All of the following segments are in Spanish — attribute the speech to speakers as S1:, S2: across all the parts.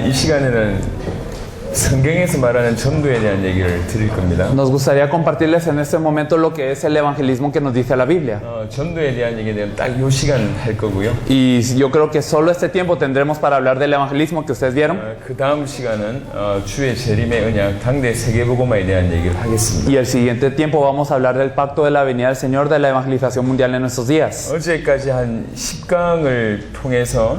S1: 이 시간에는 성경에서 말하는 전도에 대한 얘기를 드릴 겁니다.
S2: Nos gustaría compartirles en este momento lo que es el evangelismo que nos dice la Biblia.
S1: 전도에 대한 얘기는 딱 요 시간 할 거고요.
S2: Y yo creo que solo este tiempo tendremos para hablar del evangelismo que ustedes vieron.
S1: 그 다음 시간은 주의 재림의 언약, 당대 세계복음화에 대한 얘기를 하겠습니다.
S2: Y el siguiente tiempo vamos a hablar del pacto de la venida del Señor, de la evangelización mundial en nuestros días.
S1: 어제까지 한 10강을 통해서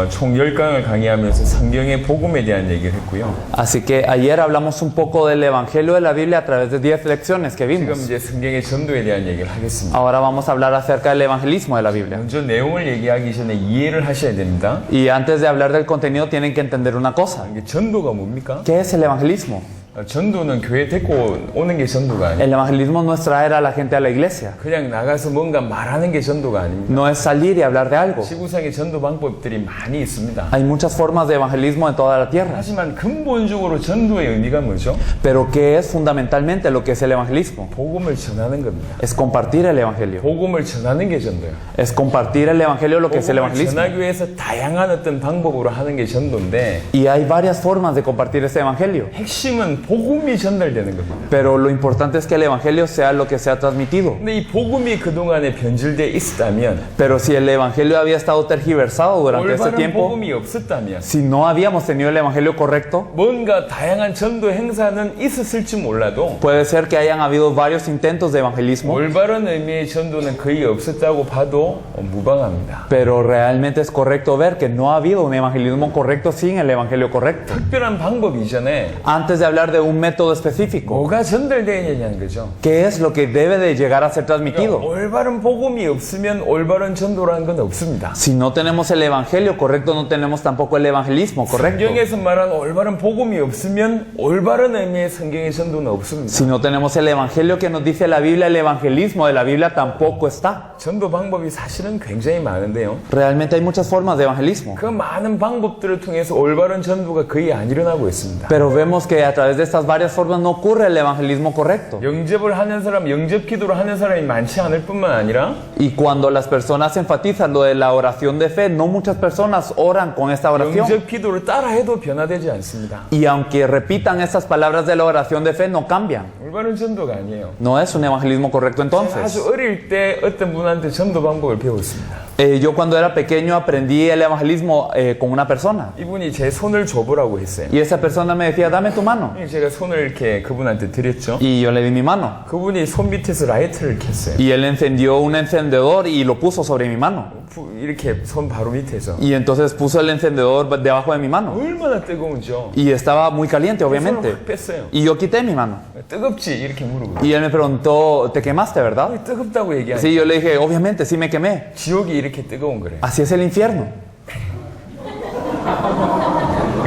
S1: 총 10강을 강의하면서 성경의 복음에 대한 얘기를 했고요.
S2: Así que ayer hablamos un poco del evangelio de la Biblia a través de 10 lecciones que
S1: 지금
S2: vimos.
S1: 이제 성경의 전도에 대한 얘기를 하겠습니다.
S2: Ahora vamos a hablar acerca del evangelismo de la Biblia.
S1: 먼저 내용을 얘기하기 전에 이해를 하셔야 됩니다.
S2: Y antes de hablar del contenido tienen que entender una cosa.
S1: 이게 전도가 뭡니까?
S2: ¿Qué es el evangelismo?
S1: 전도는 교회 데리고 오는 게 전도가 아니에요.
S2: El evangelismo no es traer a la gente a la iglesia.
S1: 그냥 나가서 뭔가 말하는 게 전도가 아닙니다.
S2: No es salir y hablar de algo.
S1: 지구상에 전도 방법들이 많이 있습니다.
S2: Hay muchas formas de evangelismo en toda la tierra.
S1: 하지만 근본적으로 전도의 의미가 뭐죠?
S2: Pero ¿qué es fundamentalmente lo que es el evangelismo?
S1: 복음을 전하는 겁니다.
S2: Es compartir el evangelio.
S1: 복음을 전하는 게 전도예요.
S2: Es compartir el evangelio lo que es el
S1: 복음을
S2: evangelismo.
S1: 전하기 위해서 다양한 어떤 방법으로 하는 게 전도인데
S2: Y hay varias formas de compartir este evangelio.
S1: 핵심은 복음이 전달되는 겁니다.
S2: Pero lo importante es que el evangelio sea lo que sea transmitido.
S1: 근데 이 복음이 그동안에 변질되어 있었다면
S2: Pero si el evangelio había estado tergiversado durante este
S1: 올바른
S2: tiempo,
S1: 복음이 없었다면
S2: si no habíamos tenido el evangelio correcto,
S1: 뭔가 다양한 전도 행사는 있었을지 몰라도
S2: puede ser que hayan habido varios intentos de evangelismo,
S1: 올바른 의미의 전도는 거의 없었다고 봐도 무방합니다.
S2: pero realmente es correcto ver que no ha habido un evangelismo correcto sin el evangelio correcto.
S1: 특별한 방법 이전에
S2: Antes de hablar de un método específico,
S1: 뭐가 전달되느냐는 거죠.
S2: ¿qué es lo que debe de llegar a ser transmitido?
S1: 올바른 복음이 없으면 올바른 전도라는 건 없습니다.
S2: Si no tenemos el evangelio correcto, no tenemos tampoco el evangelismo correcto.
S1: 성경에서 말하는 올바른 복음이 없으면 올바른 의미의 성경의 전도는 없습니다.
S2: Si no tenemos el evangelio que nos dice la Biblia, el evangelismo de la Biblia tampoco está.
S1: 전도 방법이 사실은 굉장히 많은데요.
S2: Realmente hay muchas formas de evangelismo.
S1: 그 많은 방법들을 통해서 올바른 전도가 거의 안 일어나고 있습니다.
S2: Pero vemos que a través de estas varias formas no ocurre el evangelismo correcto.
S1: 영접을 하는 사람, 영접 기도를 하는 사람이 많지 않을 뿐만 아니라
S2: Y cuando las personas enfatizan lo de la oración de fe, no muchas personas oran con esta oración.
S1: 영접 기도를 따라해도 변화되지 않습니다.
S2: Y aunque repitan estas palabras de la oración de fe, no cambian.
S1: 올바른 전도가 아니에요.
S2: No es un evangelismo correcto entonces.
S1: 아주 어릴 때 어떤 분한테 전도 방법을 배웠습니다.
S2: Yo cuando era pequeño aprendí el evangelismo con una persona.
S1: 이분이 제 손을 줘보라고 했어요.
S2: Y esa persona me decía, dame tu mano.
S1: 제가 손을 이렇게 그분한테 드렸죠.
S2: Y yo le di mi mano.
S1: 그분이 손 밑에서 라이터를 켰어요.
S2: Y él encendió un encendedor y lo puso sobre mi mano.
S1: 이렇게 손 바로 밑에서.
S2: Y entonces puso el encendedor debajo de mi mano.
S1: 얼마나 뜨거운지요.
S2: Y estaba muy caliente,
S1: 손을
S2: obviamente.
S1: 확 뺐어요.
S2: Y yo quité mi mano.
S1: 뜨겁지? 이렇게 물어보고.
S2: Y él me preguntó, ¿te quemaste, verdad?
S1: 뜨겁다고 얘기하니까
S2: Sí, yo le dije, obviamente, sí me quemé.
S1: 지옥이 이렇게 뜨거운 거래요.
S2: Así es el infierno.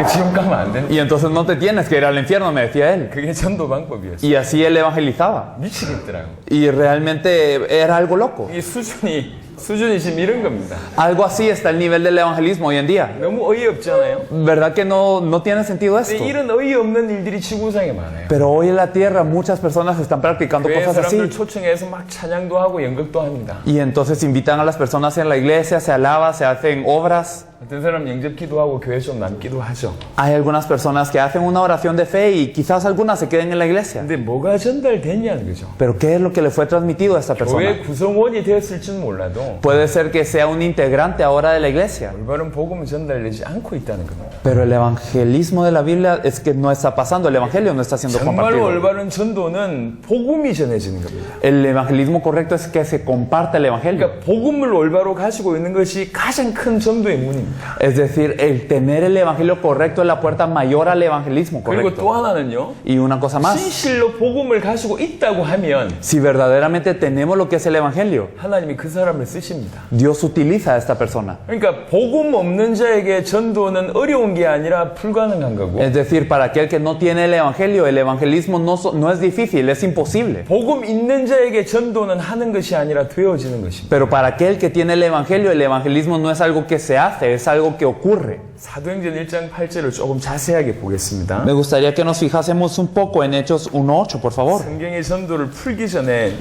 S1: 지옥 가면 안 되는.
S2: Y entonces no te tienes que ir al infierno, me decía él.
S1: 그게 전도 방법이었어요.
S2: Y así él evangelizaba.
S1: 미치겠더라고.
S2: Y realmente era algo loco.
S1: 이 수준이 지금 이런 겁니다.
S2: Algo así está el nivel del evangelismo hoy en día.
S1: 너무 어이없잖아요.
S2: ¿Verdad que no tiene sentido
S1: 근데
S2: esto?
S1: 이런 어이없는 일들이 지구상에 많아요.
S2: Pero hoy en la tierra muchas personas están practicando
S1: 교회
S2: cosas
S1: 사람들
S2: así.
S1: 초청해서 막 찬양도 하고 연극도 합니다.
S2: Y entonces invitan a las personas en la iglesia, se alaba, se hacen obras.
S1: 어떤 사람 영접 기도하고 교회 좀 남기도 하죠.
S2: Hay algunas personas que hacen una oración de fe y quizás algunas se queden en la iglesia.
S1: 근데 뭐가 전달됐냐는 거죠.
S2: Pero ¿qué es lo que le fue transmitido a esta persona?
S1: 교회 구성원이 되었을지는 몰라도
S2: Puede ser que sea un integrante ahora de la iglesia.
S1: 올바른 복음은 전달되지 않고 있다는 겁니다.
S2: Pero el evangelismo de la Biblia es que no está pasando, el evangelio no está siendo
S1: 정말로
S2: compartido.
S1: 올바른 전도는 복음이 전해지는 겁니다.
S2: El evangelismo correcto es que se comparte el evangelio.
S1: 그러니까 복음을 올바로 가지고 있는 것이 가장 큰 전도의 문입니다.
S2: Es decir, el tener el evangelio correcto es la puerta mayor al evangelismo
S1: 그리고 또
S2: correcto.
S1: 하나는요.
S2: Y una cosa más,
S1: 진실로 복음을 가지고 있다고 하면
S2: si verdaderamente tenemos lo que es el evangelio,
S1: 하나님이 그 사람을 쓰십니다.
S2: Dios utiliza a esta persona.
S1: 그러니까 복음 없는 자에게 전도는 어려운 게 아니라 불가능한 거고
S2: Es decir, para aquel que no tiene el evangelismo no es difícil, es imposible.
S1: 복음 있는 자에게 전도는 하는 것이 아니라 되어지는 것입니다.
S2: Pero para aquel que tiene el evangelismo no es algo que se hace, es algo que ocurre.
S1: 사도행전 1장 8절을 조금 자세하게 보겠습니다.
S2: Me gustaría que nos fijásemos un poco en Hechos 1:8, por favor.
S1: 성경의 전도를 풀기 전에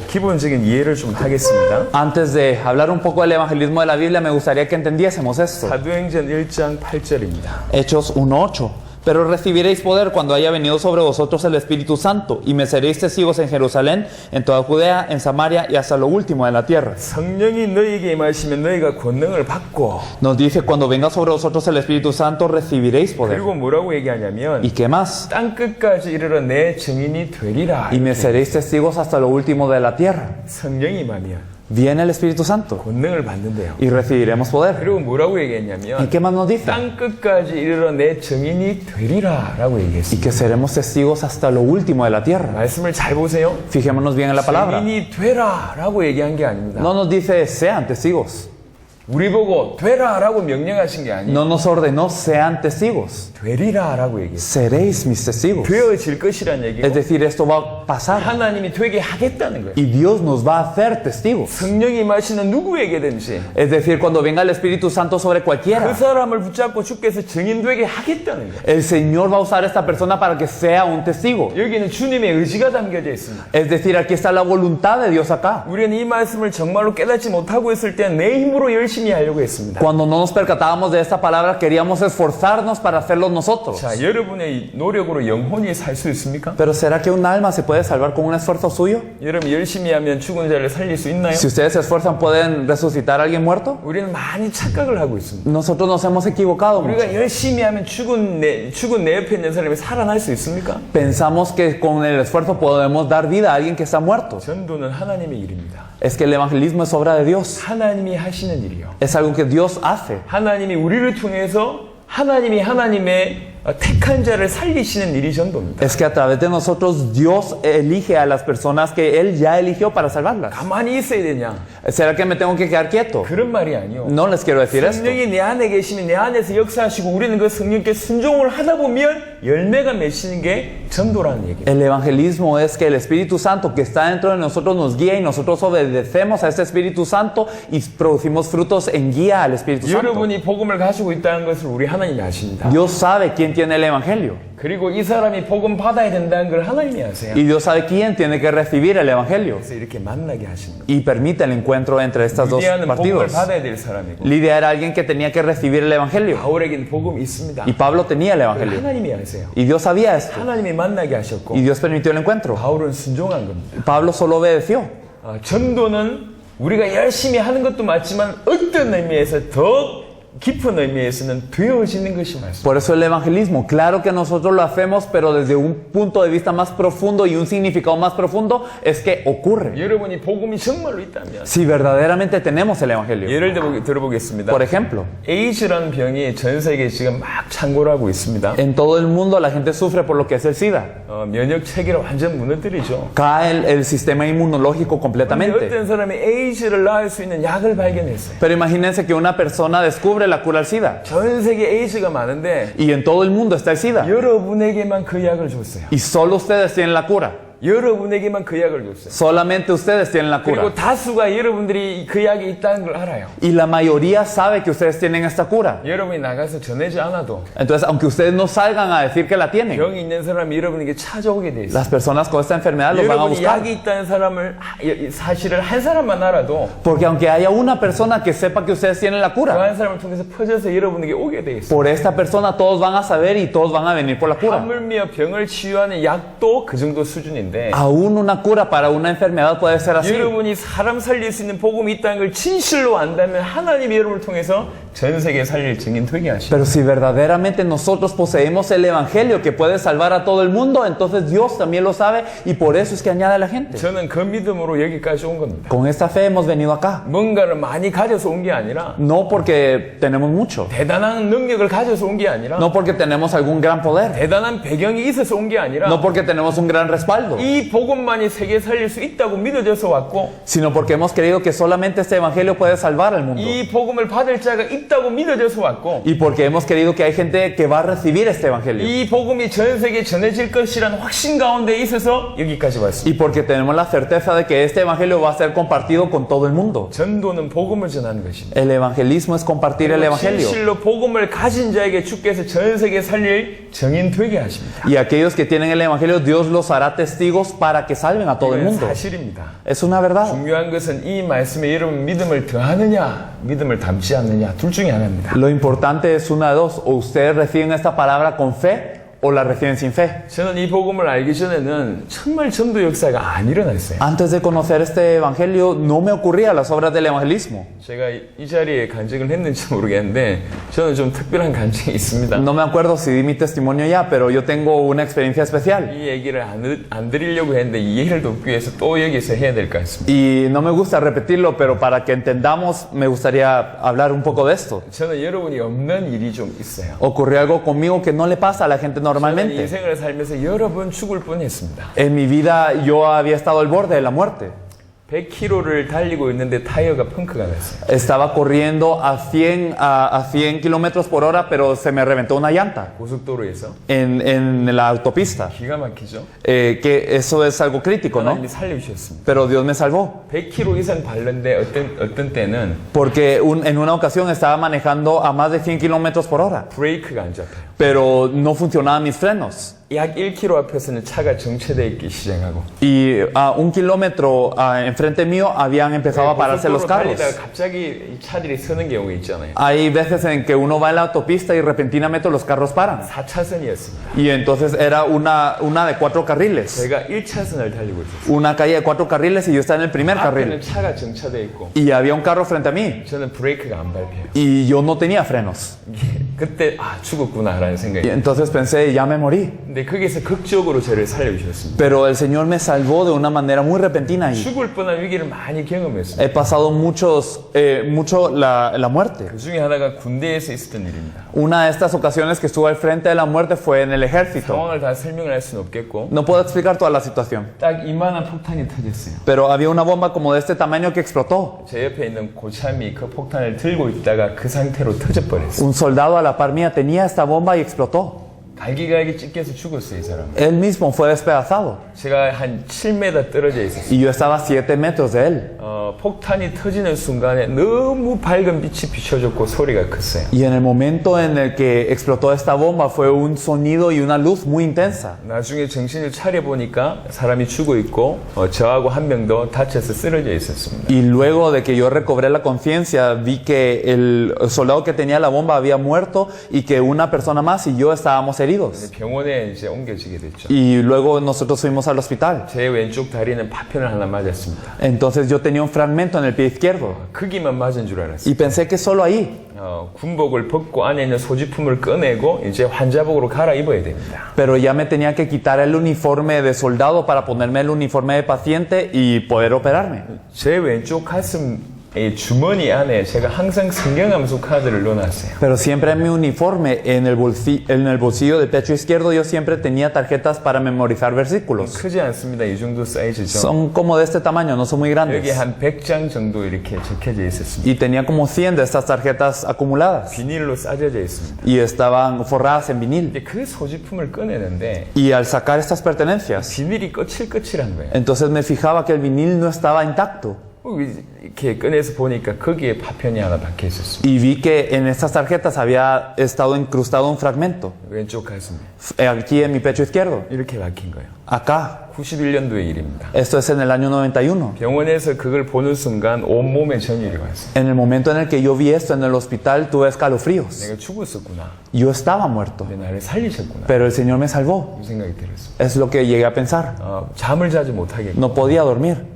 S1: 기본적인 이해를 좀 하겠습니다.
S2: Antes de hablar un poco del evangelismo de la Biblia, me gustaría que entendiésemos esto.
S1: 사도행전 1장 8절입니다.
S2: Hechos 1:8. Pero recibiréis poder cuando haya venido sobre vosotros el Espíritu Santo, y me seréis testigos en Jerusalén, en toda Judea, en Samaria y hasta lo último de la tierra.
S1: 성령이 너희에게 임하시면 너희가 권능을 받고
S2: Nos dice, cuando venga sobre vosotros el Espíritu Santo, recibiréis poder.
S1: 그리고 뭐라고 얘기하냐면
S2: ¿Y qué más?
S1: 땅 끝까지 이르러 내 증인이 되리라.
S2: Y me seréis testigos hasta lo último de la tierra.
S1: 성령이 임하면
S2: Viene el Espíritu Santo
S1: 권능을 받는데요.
S2: y recibiremos poder.
S1: 그리고 뭐라고
S2: ¿Y
S1: 얘기했냐면
S2: qué más nos dice?
S1: 땅 끝까지 이르러 내 증인이 되리라 라고
S2: Y
S1: 얘기했습니다.
S2: que seremos testigos hasta lo último de la tierra.
S1: 말씀을 잘 보세요.
S2: Fijémonos bien en la palabra.
S1: 증인이 되라 라고 얘기한 게 아닙니다.
S2: No nos dice sean testigos.
S1: 우리 보고 되라 라고 명령하신 게 아니에요.
S2: No nos ordenó sean testigos.
S1: 되리라 라고 얘기했어요.
S2: Seréis mis testigos.
S1: 되어질 것이란
S2: Es
S1: 얘기고
S2: decir, esto va a pasar.
S1: 하나님이 되게 하겠다는 거예요.
S2: Y Dios nos va a hacer testigos.
S1: 성령이 임하시는 누구에게든지
S2: Es decir, cuando venga el Espíritu Santo sobre
S1: 그
S2: cualquiera,
S1: 사람을 붙잡고 주께서 증인되게 하겠다는 거예요.
S2: el Señor va a usar a esta persona para que sea un testigo.
S1: 여기는 주님의 의지가 담겨져 있습니다.
S2: Es decir, aquí está la voluntad de Dios acá.
S1: 우리는 이 말씀을 정말로 깨닫지 못하고 있을 때 내 힘으로 열심히 하려고 했습니다.
S2: Cuando no nos percatábamos de esta palabra, queríamos esforzarnos para hacerlo nosotros.
S1: 자, 여러분의 노력으로 영혼이 살 수 있습니까?
S2: Pero ¿será que un alma se puede salvar con un esfuerzo suyo?
S1: 여러분 열심히 하면 죽은 자를 살릴 수 있나요?
S2: Si ustedes se esfuerzan, ¿pueden resucitar a alguien muerto?
S1: 우리는 많이 착각을 하고 있습니다.
S2: Nosotros nos hemos equivocado mucho.
S1: 우리가 열심히 하면 죽은 내 옆에 있는 사람이 살아날 수 있습니까?
S2: Pensamos que con el esfuerzo podemos dar vida a alguien que está muerto.
S1: 전도는 하나님의 일입니다.
S2: Es que el evangelismo es obra de Dios.
S1: 하나님이 하시는 일이요.
S2: Es algo que Dios hace.
S1: 하나님이 우리를 통해서 하나님이 하나님의 택한 자를 살리시는 일이 전도입니다.
S2: Es que a través de nosotros Dios elige a las personas que Él ya eligió para salvarlas.
S1: 가만히 있어야 되냐?
S2: ¿Será que me tengo que quedar quieto?
S1: 그런 말이 아니요.
S2: No les quiero decir esto.
S1: 성령이 내 안에 계시면 내 안에서 역사하시고 우리는 그 성령께 순종을 하다 보면 열매가 맺히는 게 전도라는 얘기예요.
S2: El evangelismo es que el Espíritu Santo que está dentro de nosotros nos guía y nosotros obedecemos a este Espíritu Santo y producimos frutos en guía al Espíritu Santo.
S1: 여러분이 복음을 가지고 있다는 것을 우리 하나님이 아십니다.
S2: Dios sabe quién tiene el evangelio
S1: 그리고 이 사람이 복음 받아야 된다는 걸 하나님이 아세요.
S2: y Dios sabe quién tiene que recibir el evangelio
S1: 그래서 이렇게 만나게 하십니다.
S2: y permite el encuentro entre estas dos
S1: 리디아는 복음을
S2: partidos.
S1: 받아야 될 사람이고
S2: Lidia era alguien que tenía que recibir el evangelio
S1: 바울에게는 복음이 있습니다.
S2: y Pablo tenía el evangelio
S1: 하나님이 아세요.
S2: y Dios sabía esto
S1: 하나님이 만나게 하셨고
S2: y Dios permitió el encuentro.
S1: 바울은 순종한 겁니다.
S2: Pablo solo obedeció.
S1: 전도는 우리가 열심히 하는 것도 맞지만 어떤 의미에서 더 깊은 의미에서는 되어지는 것이 맞습니다.
S2: Por eso el evangelismo, claro que nosotros lo hacemos, pero desde un punto de vista más profundo y un significado más profundo, es que ocurre.
S1: 여러분이 복음이 정말로 있다면
S2: Si verdaderamente tenemos el evangelio.
S1: 예를 들어보겠습니다.
S2: Por ejemplo,
S1: 에이즈라는 병이 전 세계에 지금 막 창궐 하고 있습니다.
S2: en todo el mundo la gente sufre por lo que es el SIDA.
S1: 면역 체계를 완전 무너뜨리죠.
S2: Cae el sistema inmunológico
S1: 근데
S2: completamente.
S1: 어떤 사람이 에이즈를 낳을 수 있는 약을 발견했어요.
S2: Pero imagínense que una persona descubre la cura al SIDA
S1: 전 세계 에이즈가 많은데
S2: y en todo el mundo está el SIDA
S1: 여러분에게만 그 약을 줬어요.
S2: y solo ustedes tienen la cura.
S1: 여러분에게만 그 약을 줬어요.
S2: Solamente ustedes tienen la cura.
S1: 그리고 다수가 여러분들이 그 약이 있다는 걸 알아요.
S2: Y la mayoría sabe que ustedes tienen esta cura.
S1: 여러분이 나가서 전하지 않아도
S2: Entonces, aunque ustedes no salgan a decir que la tienen,
S1: 병이 있는 사람이 여러분에게 찾아오게 돼 있어요.
S2: las personas con esta enfermedad los van a
S1: 여러분이
S2: buscar.
S1: 약이 있다는 사람을 사실을 한 사람만 알아도
S2: Porque aunque haya una persona que sepa que ustedes tienen la
S1: 그
S2: cura,
S1: 한 사람을 통해서 퍼져서 여러분에게 오게 돼 있어요.
S2: por esta persona todos van a saber y todos van a venir por la cura.
S1: 하물며 병을 치유하는 약도 그 정도 수준인데
S2: Aún una cura para una enfermedad puede ser así.
S1: 여러분이 사람 살릴 수 있는 복음이 있다는 걸 진실로 안다면 하나님이 여러분을 통해서 전 세계 살릴 증인 되게 하시죠.
S2: Pero si verdaderamente nosotros poseemos el evangelio que puede salvar a todo el mundo, entonces Dios también lo sabe y por eso es que añade a la gente.
S1: 저는 그 믿음으로 여기까지 온 겁니다.
S2: Con esta fe hemos venido acá.
S1: 뭔가를 많이 가져서 온 게 아니라
S2: No porque tenemos mucho,
S1: 대단한 능력을 가져서 온 게 아니라
S2: no porque tenemos algún gran poder,
S1: 대단한 배경이 있어서 온 게 아니라
S2: no porque tenemos un gran respaldo,
S1: 이 복음만이 세계 살릴 수 있다고 믿어져서 왔고
S2: sino porque hemos creído que solamente este evangelio puede salvar al mundo.
S1: 이 복음을 받을 자가 있다고 믿어져서 왔고
S2: y porque hemos querido que hay gente que va a recibir este evangelio.
S1: 이 복음이 전 세계에 전해질 것이라는 확신 가운데 있어서 여기까지 왔습니다.
S2: Y porque tenemos la certeza de que este evangelio va a ser compartido con todo el mundo.
S1: 전도는 복음을 전하는 것입니다.
S2: El evangelismo es compartir el evangelio.
S1: 진실로 복음을 가진 자에게 주께서 전 세계에 살릴 증인 되게 하십니다.
S2: Y aquellos que tienen el evangelio, Dios los hará testigos para que salven a todo el
S1: 이건
S2: mundo.
S1: 사실입니다.
S2: Es una verdad.
S1: 중요한 것은 이 말씀에 여러분 믿음을 더하느냐, 믿음을 담지 않느냐, 둘 중에 하나입니다.
S2: Lo importante es una de dos. O ustedes reciben esta palabra con fe o la reciben sin fe.
S1: 저는 이 복음을 알기 전에는 정말 전도 역사가 안 일어났어요.
S2: Antes de conocer este evangelio, no me ocurría las obras del evangelismo.
S1: 제가 이 자리에 간증을 했는지 모르겠는데 저는 좀 특별한 간증이 있습니다.
S2: No me acuerdo si di mi testimonio ya, pero yo tengo una experiencia especial.
S1: 이 얘기를 안 드리려고 했는데 이해를 돕기 위해서 또 여기서 해야 될 것 같습니다.
S2: Y no me gusta repetirlo, pero para que entendamos, me gustaría hablar un poco de esto.
S1: 저는 여러분이 없는 일이 좀 있어요.
S2: Ocurrió algo conmigo que no le pasa a la gente
S1: 저는
S2: normalmente.
S1: 인생을 살면서 여러 번 죽을 뻔했습니다.
S2: En mi vida yo había estado al borde de la muerte.
S1: 100km를 달리고 있는데 타이어가 펑크가 났어요.
S2: Estaba corriendo a 100 kilómetros por hora, pero se me reventó una llanta
S1: 고속도로에서
S2: en la autopista.
S1: 기가 막히죠.
S2: Que eso es algo crítico, ¿no?
S1: 하나님이 살려주셨습니다.
S2: Pero Dios me salvó.
S1: 100km 이상 달렸는데 어떤 때는
S2: Porque en una ocasión estaba manejando a más de 100 kilómetros por hora,
S1: 브레이크가 안 잡혀요.
S2: pero no funcionaban mis frenos.
S1: 약 1km 앞에서는 차가 정체되어 있기 시작하고
S2: Y a 1 kilómetro enfrente mío habían empezado a pararse los carros.
S1: 달리다가 갑자기 이 차들이 서는 경우가 있잖아요.
S2: Hay veces en que uno va en la autopista y repentinamente los carros paran.
S1: 4차선이었습니다.
S2: Y entonces era una de 4 carriles.
S1: 제가 1차선을 달리고 있었어요.
S2: Una calle de 4 carriles y yo estaba en el primer
S1: 앞에는
S2: carril.
S1: 차가 정차되어 있고
S2: Y había un carro frente a mí.
S1: 저는 브레이크가 안 밟혀요.
S2: Y yo no tenía frenos.
S1: 그때 죽었구나라는
S2: Y
S1: 생각이.
S2: entonces pensé, ya me morí.
S1: 근데 거기서 극적으로 저를 살려주셨습니다.
S2: Pero el Señor me salvó de una manera muy repentina ahí.
S1: 죽을 뻔한 위기를 많이 경험했습니다.
S2: He pasado mucho la muerte.
S1: 그 중에 하나가 군대에서 있었던 일입니다.
S2: Una de estas ocasiones que estuve al frente de la muerte fue en el ejército.
S1: 상황을 다 설명을 할 수는 없겠고
S2: No puedo explicar toda la situación.
S1: 딱 이만한 폭탄이 터졌어요.
S2: Pero había una bomba como de este tamaño que explotó.
S1: 제 옆에 있는 고참이 그 폭탄을 들고 있다가 그 상태로 터져버렸어요.
S2: Un soldado a la par mía tenía esta bomba y explotó.
S1: 갈기갈기 찢겨서 죽었어요, 이 사람.
S2: Él mismo fue despedazado.
S1: 제가 한 7m 떨어져 있었어요.
S2: Y yo estaba a 7 metros de él.
S1: 폭탄이 터지는 순간에 너무 밝은 빛이 비춰졌고 소리가 컸어요.
S2: Y en el momento en el que explotó esta bomba fue un sonido y una luz muy intensa.
S1: 나중에 정신을 차려보니까 사람이 죽어 있고 저하고 한 명 더 다쳐서 쓰러져 있었습니다.
S2: Y luego de que yo recobré la conciencia, vi que el soldado que tenía la bomba había muerto y que una persona más y yo estábamos heridos.
S1: 병원에 이제 옮겨지게 됐죠.
S2: Y luego nosotros fuimos al hospital.
S1: 제 왼쪽 다리는 파편을 하나 맞았습니다.
S2: Entonces yo tenía un fragmento en el pie izquierdo
S1: 크기만 맞은 줄 알았어요.
S2: y pensé que solo ahí.
S1: 군복을 벗고 안에 있는 소지품을 꺼내고 이제 환자복으로 갈아입어야 됩니다.
S2: Pero ya me tenía que quitar el uniforme de soldado para ponerme el uniforme de paciente y poder operarme.
S1: 제 왼쪽 가슴 이 주머니 안에 제가 항상 성경 함수 카드를 넣어놨어요.
S2: Pero siempre en mi uniforme, en el bolsillo del pecho izquierdo, yo siempre tenía tarjetas para memorizar versículos.
S1: 크지 않습니다. 이 정도 사이즈죠.
S2: Son como de este tamaño, no son muy
S1: 여기
S2: grandes.
S1: 한 100장 정도 이렇게 적혀져 있었습니다.
S2: Y tenía como 100 de estas tarjetas acumuladas.
S1: 비닐로 싸져져 있습니다.
S2: Y estaban forradas en vinil.
S1: 근데 그 소지품을 꺼내는데
S2: Y al sacar estas pertenencias,
S1: 비닐이 거칠거칠한 거예요.
S2: entonces me fijaba que el vinil no estaba intacto.
S1: 이렇게 꺼내서 보니까 거기에 파편이 하나 박혀 있었습니다.
S2: Y vi que en estas tarjetas había estado incrustado un fragmento.
S1: 왼쪽 가슴에
S2: Aquí en mi pecho izquierdo.
S1: 이렇게 박힌 거예요.
S2: Acá.
S1: 91년도의 일입니다.
S2: Esto es en el año 91.
S1: 병원에서 그걸 보는 순간 온몸에 전율이 왔어요.
S2: En el momento en el que yo vi esto en el hospital, tuve escalofríos.
S1: 내가 죽었었구나.
S2: Yo estaba muerto,
S1: 근데 나를 살리셨구나.
S2: pero el Señor me salvó.
S1: 이 생각이 들었어요.
S2: Es lo que llegué a pensar.
S1: 잠을 자지 못하겠고
S2: No podía dormir.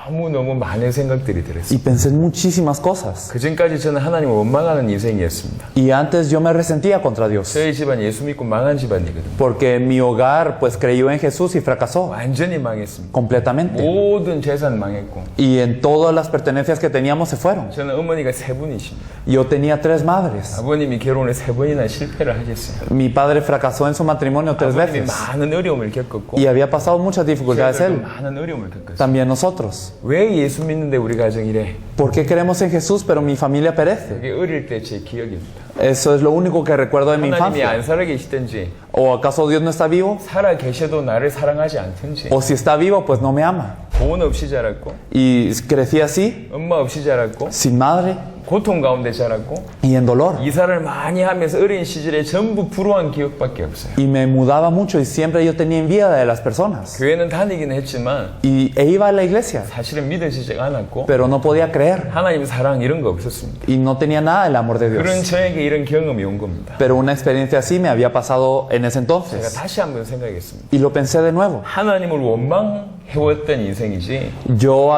S1: 너무 많은 생각들이 들었어요.
S2: Y pensé en muchísimas cosas.
S1: 그 전까지 저는 하나님을 원망하는 인생이었습니다.
S2: Y antes yo me resentía contra Dios.
S1: 저희 집안 예수 믿고 망한 집안이거든요.
S2: Porque mi hogar pues creyó en Jesús y fracasó
S1: 완전히 망했습니다.
S2: completamente.
S1: 모든 재산 망했고
S2: Y en todas las pertenencias que teníamos se fueron.
S1: 저는 어머니가 3분이십니다.
S2: Yo tenía 3 madres.
S1: 아버님이 결혼에 3번이나 실패를 하셨어요.
S2: Mi padre fracasó en su matrimonio 3
S1: 아버님이
S2: veces.
S1: 많은 어려움을 겪었고
S2: Y había pasado muchas dificultades
S1: 저희도
S2: él.
S1: 많은 어려움을 겪었어요.
S2: También nosotros.
S1: 왜 예수 믿는데 우리 가정 이래?
S2: ¿Por qué creemos en Jesús pero mi familia perece?
S1: 그게 어릴 때 제 기억입니다.
S2: Eso es lo único que recuerdo de mi
S1: 하나님이
S2: infancia.
S1: 안 살아 계시든지
S2: ¿O acaso Dios no está vivo?
S1: 살아 계셔도 나를 사랑하지 않든지
S2: ¿O si está vivo pues no me ama?
S1: 돈 없이 자랐고
S2: Y crecí así,
S1: 엄마 없이 자랐고
S2: sin madre
S1: 고통 가운데 자랐고
S2: y en dolor.
S1: 이사를 많이 하면서 어린 시절에 전부 불우한 기억밖에 없어요.
S2: Y me mudaba mucho y siempre yo tenía envidia de las personas.
S1: 교회는 다니긴 했지만
S2: E iba a la iglesia,
S1: 사실은 믿어지지 않았고
S2: pero no podía creer.
S1: 하나님 사랑 이런 거 없었습니다.
S2: Y no tenía nada del amor de
S1: 그런
S2: Dios.
S1: 저에게 이런 경험이 온 겁니다.
S2: Pero una experiencia así me había pasado en ese
S1: 제가
S2: entonces.
S1: 다시 한번 생각했습니다.
S2: Y lo pensé de nuevo.
S1: 하나님을 원망해왔던 인생이지
S2: Yo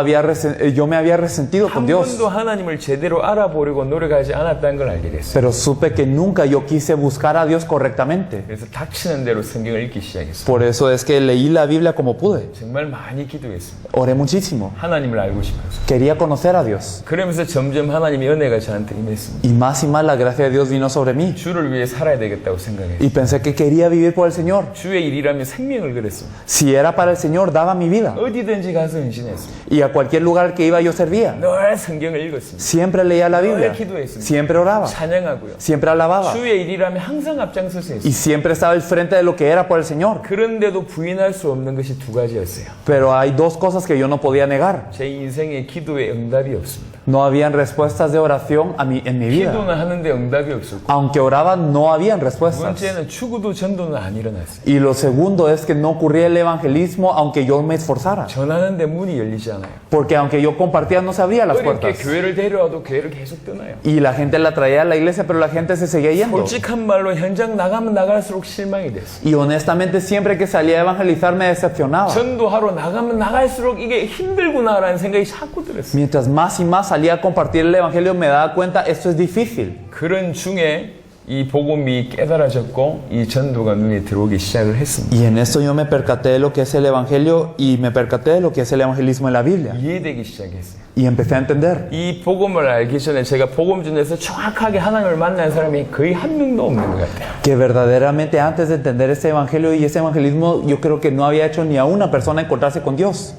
S2: me había resentido
S1: 한
S2: con Dios.
S1: 번도 하나님을 제대로 알아보려고 노력하지 않았다는 걸 알게 됐어요.
S2: Pero supe que nunca yo quise buscar a Dios correctamente.
S1: 그래서 닥치는 대로 성경을 읽기 시작했어요.
S2: Por eso es que leí la Biblia como pude.
S1: 정말 많이 기도했습니다.
S2: Oré muchísimo.
S1: 하나님을 알고 싶어서.
S2: Quería conocer a Dios.
S1: 그러면서 점점 하나님의 은혜가 저한테 임했습니다.
S2: Y más la gracia de Dios vino sobre mí.
S1: 주를 위해 살아야 되겠다고 생각했어요.
S2: Y pensé que quería vivir por el Señor.
S1: 주의 일이라면 생명을 그랬습니다.
S2: Si era para el Señor, daba mi vida.
S1: 어디든지 가서 헌신했습니다.
S2: Y a cualquier lugar que iba yo servía.
S1: 늘 성경을 읽었습니다.
S2: Siempre leía la Biblia. Siempre oraba.
S1: 찬양하고요.
S2: Siempre alababa.
S1: 주의 일이라면 항상 앞장서서 했어요.
S2: Y siempre estaba al frente de lo que era por el Señor.
S1: 그런데도 부인할 수 없는 것이 두 가지였어요.
S2: Pero hay dos cosas que yo no podía negar.
S1: 제 인생의 기도에 응답이 없습니다.
S2: No habían respuestas de oración en mi vida.
S1: 기도는 하는데 응답이 없었고
S2: Aunque oraba, no habían
S1: 두
S2: respuestas.
S1: 번째는 추구도 전도는 안 일어났어요.
S2: Y lo segundo es que no ocurría el evangelismo aunque yo me esforzara.
S1: 전하는데 문이 열리지 않아요.
S2: Porque aunque yo compartía, no se abrían las
S1: 어렵게
S2: puertas.
S1: 교회를 데려와도 교회를 계속 떠나요.
S2: Y la gente la traía a la iglesia, pero la gente se seguía yendo.
S1: 솔직한 말로 현장 나가면 나갈수록 실망이 됐어요.
S2: Y honestamente, siempre que salía a evangelizar me decepcionaba.
S1: 전도하러 나가면 나갈수록 이게 힘들구나라는 생각이 자꾸 들었어요.
S2: Mientras más y más salía a compartir el evangelio, me daba cuenta, esto es difícil.
S1: 그런 중에 이 복음이 깨달아졌고 이 전도가 눈에 들어오기 시작을 했습니다.
S2: Y en esto yo me percaté de lo que es el evangelio y me percaté de lo que es el evangelismo en la Biblia.
S1: 이해되기 시작했어요.
S2: Y empecé a entender.
S1: 이 복음을 알기 전에 제가 복음 중에서 정확하게 하나님을 만난 사람이 거의 한 명도 없는 것 같아요.
S2: Que verdaderamente antes de entender este evangelio y ese evangelismo, yo creo que no había hecho ni a una persona encontrarse con Dios.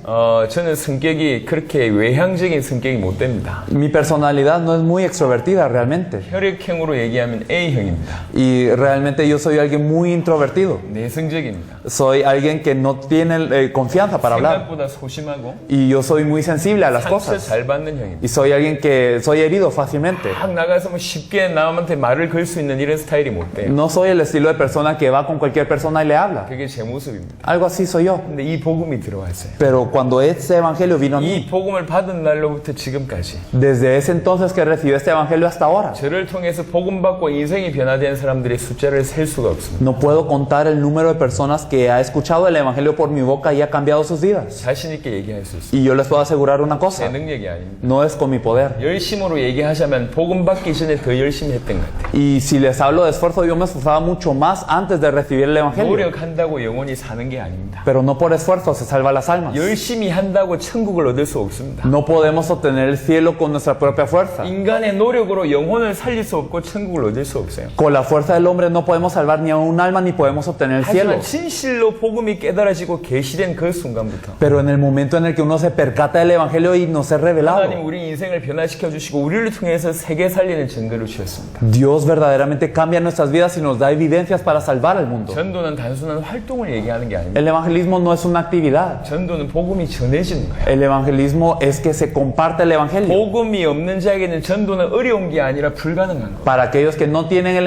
S1: 저는 성격이 그렇게 외향적인 성격이 못 됩니다.
S2: Mi personalidad no es muy extrovertida realmente.
S1: 혈액형으로 얘기하면 A형입니다.
S2: Y realmente yo soy alguien muy introvertido.
S1: 내성적입니다.
S2: Soy alguien que no tiene confianza para hablar.
S1: 생각보다 소심하고
S2: Y yo soy muy sensible a las
S1: 상처
S2: cosas.
S1: 잘 받는 형입니다.
S2: Y soy alguien que soy herido fácilmente.
S1: 막 나가서 뭐 쉽게 남한테 말을 걸 수 있는 이런 스타일이 못 돼요.
S2: No soy el estilo de persona que va con cualquier persona y le habla.
S1: 그게 제 모습입니다.
S2: Algo así soy yo.
S1: 근데 이 복음이 들어왔어요.
S2: Pero cuando este evangelio vino a
S1: 이
S2: mí,
S1: 복음을 받은 날로부터 지금까지
S2: desde ese entonces que recibí este evangelio hasta ahora,
S1: 저를 통해서 복음 받고 인생이 변화된 사람들의 숫자를 셀 수가 없습니다.
S2: no puedo contar el número de personas que ha escuchado el evangelio por mi boca y ha cambiado sus vidas.
S1: 자신 있게 얘기할 수 있어요.
S2: Y yo les puedo asegurar una
S1: 제
S2: cosa,
S1: 능력이 아닙니다.
S2: no es con mi poder.
S1: 열심으로 얘기하자면 복음 받기 전에 더 열심히 했던 것 같아요.
S2: Y si les hablo de esfuerzo, yo me esforzaba mucho más antes de recibir el evangelio.
S1: 노력한다고 영원히 사는 게 아닙니다.
S2: Pero no por esfuerzo se salvan las almas.
S1: 열심히 한다고 천국을 얻을 수 없습니다.
S2: No podemos obtener el cielo con nuestra propia fuerza.
S1: 인간의 노력으로 영혼을 살릴 수 없고 천국을 얻을 수 없어요.
S2: Con la fuerza del hombre no podemos salvar ni a un alma ni podemos obtener el cielo.
S1: 하지만 진실로 복음이 깨달아지고 계시된 그 순간부터
S2: Pero en el momento en el que uno se percata del evangelio y nos es revelado,
S1: 하나님 우리 인생을 변화시켜 주시고 우리를 통해서 세계 살리는 증거를 주셨습니다.
S2: Dios verdaderamente cambia nuestras vidas y nos da evidencias para salvar al mundo.
S1: 전도는 단순한 활동을 얘기하는 게 아닙니다.
S2: El evangelismo no es una actividad.
S1: 전도는 복음이 전해지는 거예요.
S2: El evangelismo es que se comparte el evangelio.
S1: 복음이 없는 자에게는 전도는 어려운 게 아니라 불가능한 거예요.
S2: Para aquellos que no tienen el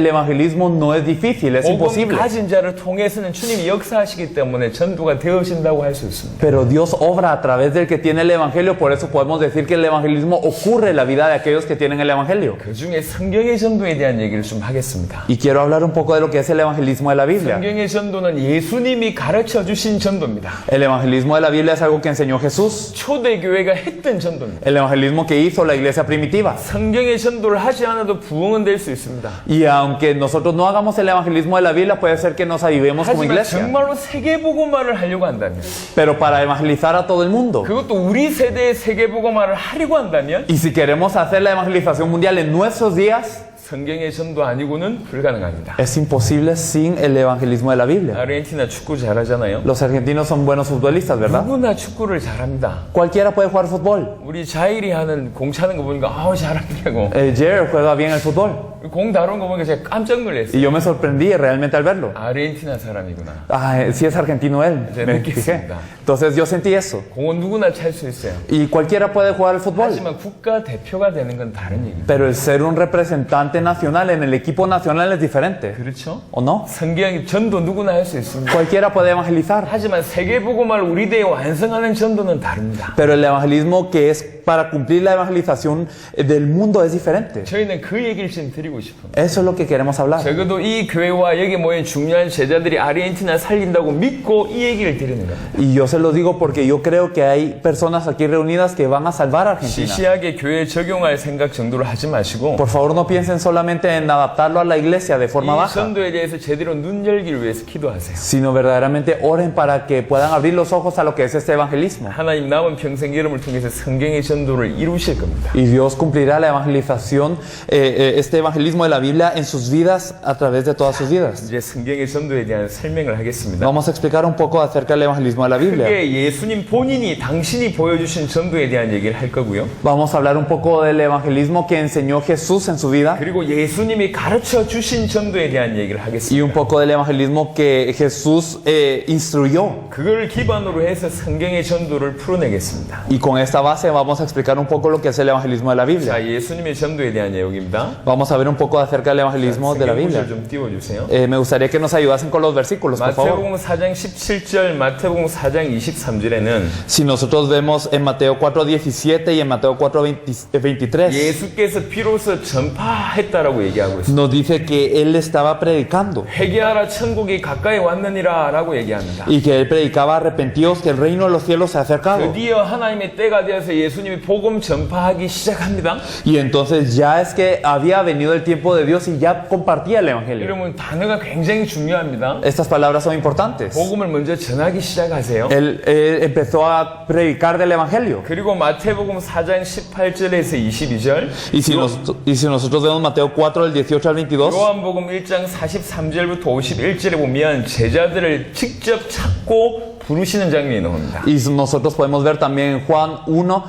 S2: evangelismo no es difícil, es
S1: 복음
S2: imposible.
S1: 가진 자를 통해서는 주님이 역사하시기 때문에 전도가 되어진다고 할 수 있습니다.
S2: Pero Dios obra a través del que tiene el evangelio, por eso podemos decir que el evangelismo ocurre en la vida de aquellos que tienen el evangelio.
S1: 그 중에 성경의 전도에 대한 얘기를 좀 하겠습니다.
S2: Y quiero hablar un poco de lo que es el evangelismo de la Biblia.
S1: 성경의 전도는 예수님이 가르쳐 주신 전도입니다.
S2: El evangelismo de la Biblia es algo que enseñó Jesús.
S1: 초대교회가 했던 전도입니다.
S2: El evangelismo que hizo la iglesia primitiva.
S1: 성경의 전도를 하지 않아도 부흥은 될 수 있습니다.
S2: Y aunque nosotros no hagamos el evangelismo de la Biblia, puede ser que nos avivemos como
S1: 하지만
S2: iglesia.
S1: 정말로 세계복음화를 하려고 한다면
S2: Pero para evangelizar a todo el mundo.
S1: 그것도 우리 세대의 세계복음화를 하려고 한다면
S2: Y si queremos hacer la evangelización mundial en nuestros días,
S1: 성경의 전도 아니고는 불가능합니다.
S2: Es imposible sin el evangelismo de la Biblia.
S1: 아르헨티나 축구 잘하잖아요.
S2: Los argentinos son buenos futbolistas, ¿verdad?
S1: 누구나 축구를 잘합니다.
S2: Cualquiera puede jugar fútbol.
S1: 우리 자일이 하는 공 차는 거 보니까 아우 잘하더라고.
S2: Jair juega bien el fútbol.
S1: 공 다룬 거 보니까 제가 깜짝 놀랐어요.
S2: Y yo me sorprendí realmente al verlo.
S1: 아르헨티나 사람이구나.
S2: Ah, sí es argentino él.
S1: Sí,
S2: Me
S1: me
S2: fijé.
S1: quise.
S2: Entonces yo sentí eso.
S1: 공은 누구나 찰 수 있어요.
S2: Y cualquiera puede jugar al fútbol.
S1: 하지만 국가 대표가 되는 건 다른 얘기입니다.
S2: Pero el ser un representante nacional en el equipo nacional es diferente.
S1: 그렇죠?
S2: ¿O no?
S1: 성경 전도 누구나 할 수 있습니다.
S2: Cualquiera puede evangelizar.
S1: 하지만 세계복음을 우리 대에 완성하는 전도는 다릅니다.
S2: Pero el evangelismo que es para cumplir la evangelización del mundo es diferente.
S1: 저희는 그 얘기를 지금 드리고 싶습니다.
S2: Eso es lo que queremos hablar.
S1: 적어도 이 교회와 여기 모인 중요한 제자들이 아르헨티나 살린다고 믿고 이 얘기를 드리는 겁니다.
S2: Y yo se lo digo porque yo creo que hay personas aquí reunidas que van a salvar a Argentina.
S1: 시시하게 교회에 적용할 생각 정도로 하지 마시고
S2: Por favor, no piensen solamente en adaptarlo a la iglesia de forma
S1: 이
S2: baja,
S1: 전도에 대해서 제대로 눈 열기를 위해서 기도하세요.
S2: sino verdaderamente oren para que puedan abrir los ojos a lo que es este evangelismo.
S1: 하나님 남은 평생 여러분을 통해서 성경의 전도를 이루실 겁니다.
S2: Y Dios cumplirá la evangelización, este evangelismo de la Biblia en sus vidas a través de todas sus vidas.
S1: 이제 성경의 전도에 대한 설명을 하겠습니다.
S2: Vamos a explicar un poco acerca del evangelismo de la Biblia.
S1: 크게 예수님 본인이 당신이 보여주신 전도에 대한 얘기를 할 거고요.
S2: Vamos a hablar un poco del evangelismo que enseñó Jesús en su vida
S1: 그리고 예수님이 가르쳐 주신 전도에 대한 얘기를
S2: y
S1: 하겠습니다.
S2: un poco del evangelismo que Jesús instruyó.
S1: 그걸 기반으로 해서 성경의 전도를 풀어내겠습니다.
S2: Y con esta base vamos a explicar un poco lo que es el evangelismo de la Biblia.
S1: 자, 예수님의 전도에 대한 내용입니다.
S2: Vamos a ver un poco acerca del evangelismo de la
S1: 성경
S2: Biblia.
S1: 구절 좀 띄워주세요.
S2: Me gustaría que nos ayudasen con los versículos, por favor.
S1: 마태복음 4장 17절, 마태복음 4장 23절에는
S2: Si nosotros vemos en Mateo 4:17 y en Mateo 4:23,
S1: 예수께서 비로소 전파했다라고 얘기하고 있습니다.
S2: nos dice que él estaba predicando
S1: 회개하라 천국이 가까이 왔느니라 라고 얘기합니다.
S2: y que él predicaba arrepentidos que el reino de los cielos se ha acercado.
S1: 드디어 하나님의 때가 되어서 예수님이 복음 전파하기 시작합니다.
S2: Y entonces ya es que había venido el tiempo de Dios y ya compartía el evangelio.
S1: 여러분 단어가 굉장히 중요합니다.
S2: Estas palabras son importantes.
S1: 복음을 먼저 전하기 시작하세요.
S2: Él empezó a predicar del evangelio.
S1: 그리고 마태복음 4장 18절에서 22절,
S2: Y si nosotros vemos Mateo 4 del 18 al 22,
S1: 요한복음 1장 43절부터 51절에 보면 제자들을 직접 찾고 부르시는 장면이 나옵니다.
S2: y nosotros podemos ver también en Juan 1,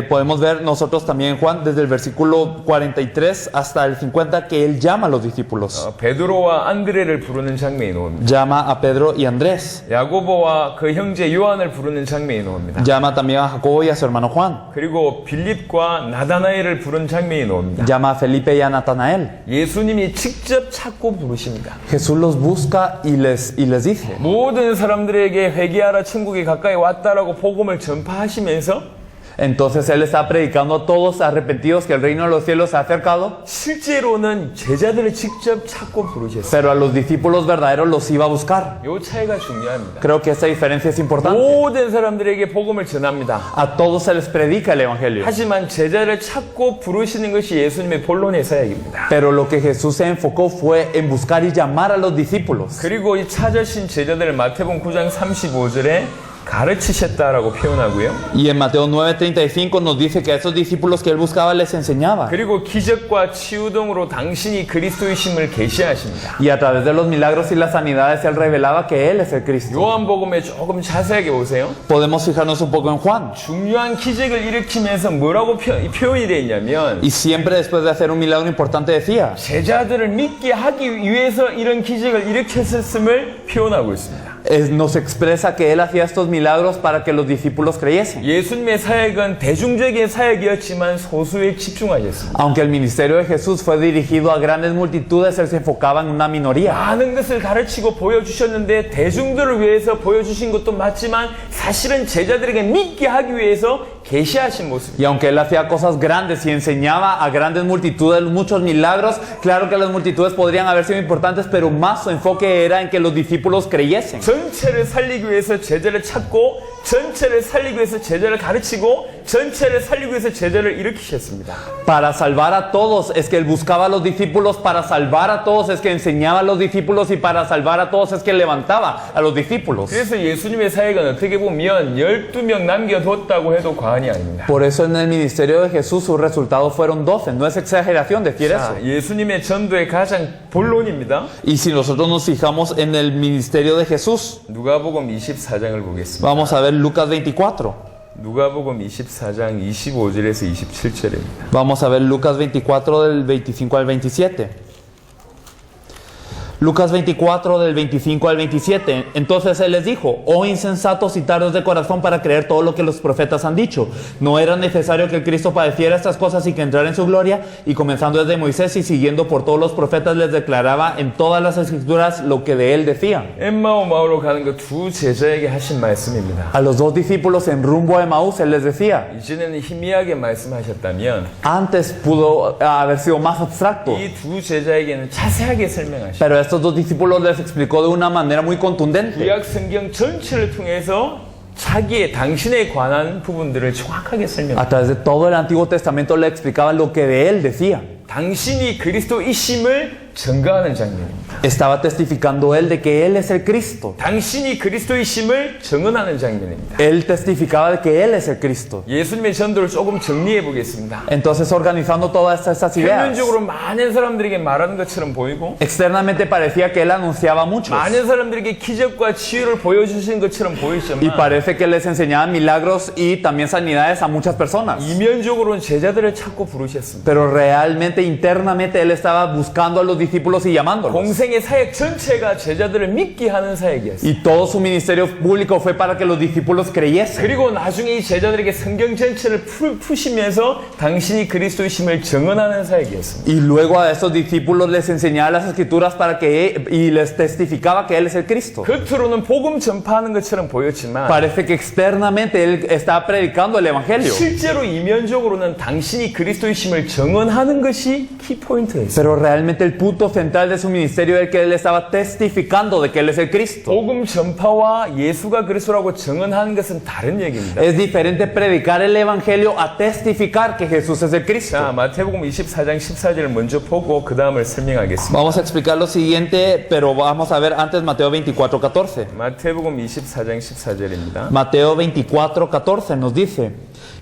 S2: podemos ver nosotros también en Juan desde el versículo 43 hasta el 50 que él llama a los discípulos.
S1: 베드로와 안드레를 부르는 장면이 나옵니다.
S2: Llama a Pedro y Andrés.
S1: 야고보와 그 형제 요한을 부르는 장면이 나옵니다.
S2: Llama también a Jacobo y a su hermano Juan.
S1: 그리고 빌립과 나다나엘을 부른 장면이 나옵니다.
S2: Llama a Felipe y a Natanael.
S1: 예수님이 직접 찾고 부르십니다.
S2: Jesús los busca y les dice.
S1: 모든 사람들에게 회개하라 천국이 가까이 왔다라고 복음을 전파하시면서
S2: Entonces él está predicando a todos arrepentidos que el reino de los cielos se ha acercado,
S1: 실제로는 제자들을 직접 찾고 부르셨어요.
S2: pero a los discípulos verdaderos los iba a buscar.
S1: 이 차이가 중요합니다.
S2: Creo que esta diferencia es importante.
S1: 모든 사람들에게 복음을 전합니다.
S2: A todos se les predica el evangelio.
S1: 하지만 제자를 찾고 부르시는 것이 예수님의 본론의 사역입니다.
S2: Pero lo que Jesús se enfocó fue en buscar y llamar a los discípulos.
S1: 그리고 이 찾으신 제자들을 마태복음 9장 35절에 가르치셨다라고 표현하고요.
S2: Y en Mateo 9:35 nos dice que a esos discípulos que él buscaba les enseñaba.
S1: 그리고 기적과 치유 등으로 당신이 그리스도이심을 계시하십니다.
S2: Y a través de los milagros y las sanidades él revelaba que él es el Cristo.
S1: 요한복음에 조금 자세하게 보세요.
S2: Podemos fijarnos un poco en Juan.
S1: 중요한 기적을 일으키면서 뭐라고 표현이 되어 있냐면
S2: Y siempre después de hacer un milagro importante decía,
S1: 제자들을 믿게 하기 위해서 이런 기적을 일으켰음을 표현하고 있습니다.
S2: nos expresa que él hacía estos milagros para que los discípulos creyesen.
S1: 예수님의 사역은 대중적인 사역이었지만 소수에 집중하셨습니다.
S2: Aunque el ministerio de Jesús fue dirigido a grandes multitudes, él se enfocaba en una minoría.
S1: 많은 것을 가르치고 보여주셨는데 대중들을 위해서 보여주신 것도 맞지만 사실은 제자들에게 믿게 하기 위해서 계시하신 모습입니다.
S2: Y aunque él hacía cosas grandes y enseñaba a grandes multitudes muchos milagros, claro que las multitudes podrían haber sido importantes, pero más su enfoque era en que los discípulos creyesen.
S1: 전체를 살리기 위해서 제자를 찾고 전체를 살리기 위해서 제자를 가르치고 전체를 살리기 위해서 제자를 일으키셨습니다.
S2: Para salvar a todos es que él buscaba a los discípulos, para salvar a todos es que enseñaba a los discípulos y para salvar a todos es que levantaba a los discípulos.
S1: 그래서 예수님의 사역은 어떻게 보면 12명 남겨뒀다고 해도 과언이 아닙니다.
S2: Por eso en el ministerio de Jesús sus resultados fueron 12. No es exageración decir eso.
S1: 자, 예수님의 전도의 가장 본론입니다.
S2: Y si nosotros nos fijamos en el ministerio de Jesús,
S1: 누가복음 24장을 보겠습니다.
S2: vamos a ver Lucas 24.
S1: 누가복음 24장 25절에서 27절입니다.
S2: Vamos a ver Lucas 24 del 25 al 27. Lucas 24 del 25 al 27. Entonces él les dijo: oh insensatos y tardos de corazón para creer todo lo que los profetas han dicho. ¿No era necesario que el Cristo padeciera estas cosas y que entrara en su gloria? Y comenzando desde Moisés y siguiendo por todos los profetas les declaraba en todas las escrituras lo que de él decía.
S1: 엠마오 마을로 가는 그 두 제자에게 하신 말씀입니다.
S2: A los dos discípulos en rumbo a Emaús él les decía.
S1: 이전에는 희미하게 말씀하셨다면
S2: Antes pudo haber sido más abstracto,
S1: 이 두 제자에게는 자세하게 설명하십니다.
S2: pero a estos dos discípulos les explicó de una manera muy contundente.
S1: 구약 성경 전체를 통해서 당신에 관한 부분들을 정확하게
S2: A
S1: 설명합니다.
S2: través de todo el Antiguo Testamento le explicaban lo que de él decía.
S1: 당신이 그리스도이심을 증거하는 장면입니다.
S2: Estaba testificando él de que él es el Cristo.
S1: 당신이 그리스도이심을 증언하는 장면입니다.
S2: Él testificaba de que él es el Cristo.
S1: 예수님의 전도를 조금 정리해 보겠습니다.
S2: Entonces, organizando todas estas ideas,
S1: 표면적으로 많은 사람들에게 말하는 것처럼 보이고
S2: externamente parecía que él anunciaba a muchos.
S1: 많은 사람들에게 기적과 치유를 보여주신 것처럼
S2: Y
S1: 보이지만
S2: parece que les enseñaba milagros y también sanidades a muchas personas.
S1: 이면적으로는 제자들을 찾고 부르셨습니다.
S2: Pero realmente, internamente, él estaba buscando a los discípulos y llamándolos.
S1: 공생의 사역 전체가 제자들을 믿게 하는 사역이었어요.
S2: Y todo su ministerio público fue para que los discípulos creyesen.
S1: 그리고 나중에 이 제자들에게 성경 전체를 푸시면서 당신이 그리스도이심을 증언하는 사역이었습니다.
S2: Y luego a esos discípulos les enseñaba las escrituras y les testificaba que él es el Cristo.
S1: 겉으로는 복음 전파하는 것처럼 보였지만
S2: Parece que externamente él estaba predicando el evangelio.
S1: 실제로 이면적으로는 당신이 그리스도이심을 증언하는 것이 키포인트였어요.
S2: Pero realmente el punto central de su ministerio es que él estaba testificando de que él es el Cristo.
S1: 복음 전파와 예수가 그리스도라고 증언하는 것은 다른 얘기입니다.
S2: Es diferente predicar el evangelio a testificar que Jesús es el
S1: 자,
S2: Cristo.
S1: 마태복음 24장 14절을 먼저 보고 그 다음을 설명하겠습니다.
S2: Vamos a explicar lo siguiente, pero vamos a ver antes Mateo 24:14.
S1: 마태복음 24장 14절입니다.
S2: Mateo 24:14 nos dice: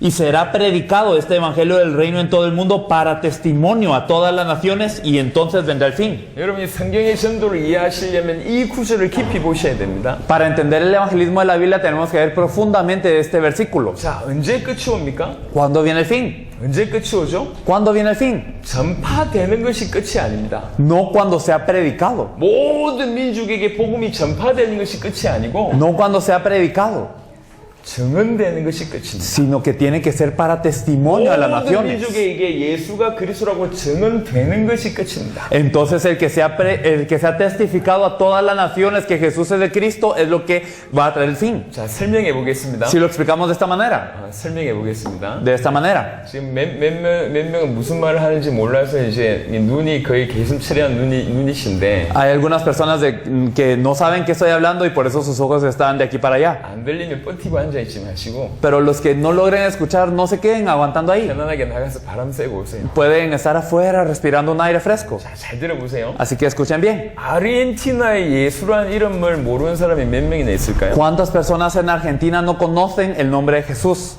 S2: y será predicado este evangelio del reino en todo el mundo para testimonio a todas las naciones y entonces vendrá el fin.
S1: 여러분이 성경의 전도를 이해하시려면 이 구절을 깊이 보셔야 됩니다.
S2: Para entender el evangelismo de la Biblia tenemos que ver profundamente este versículo.
S1: 자, 언제 끝이 옵니까?
S2: ¿Cuándo viene el fin?
S1: 언제 끝이 오죠?
S2: ¿Cuándo viene el fin?
S1: 전파되는 것이 끝이 아닙니다.
S2: No cuando sea predicado,
S1: 모든 민족에게 복음이 전파되는 것이 끝이 아니고
S2: no cuando sea predicado,
S1: 증언되는 것이 끝입니다.
S2: sino que tiene que ser para testimonio a las
S1: 모든
S2: naciones.
S1: 민족에게 예수가 그리스도라고 증언되는 것이 끝입니다.
S2: Entonces el que sea testificado a todas las naciones que Jesús es de Cristo es lo que va a traer el fin.
S1: 자, 설명해 보겠습니다.
S2: Si lo explicamos de esta manera,
S1: 설명해 보겠습니다.
S2: de esta manera.
S1: 지금 몇 명은 무슨 말을 하는지 몰라서 이제 눈이 거의 개슴츠레한 눈이신데
S2: Hay algunas personas que no saben qué estoy hablando y por eso sus ojos están de aquí para allá.
S1: 안 들리면 뻗티고 앉아있지 마시고
S2: Pero los que no logren escuchar, no se queden aguantando ahí.
S1: 편안하게 나가서 바람 쐬고 오세요.
S2: Pueden estar afuera respirando un aire fresco.
S1: 자, 잘 들어보세요.
S2: Así que escuchen bien.
S1: 아르헨티나의 예수란 이름을 모르는 사람이 몇 명이나 있을까요?
S2: ¿Cuántas personas en Argentina no conocen el nombre de Jesús?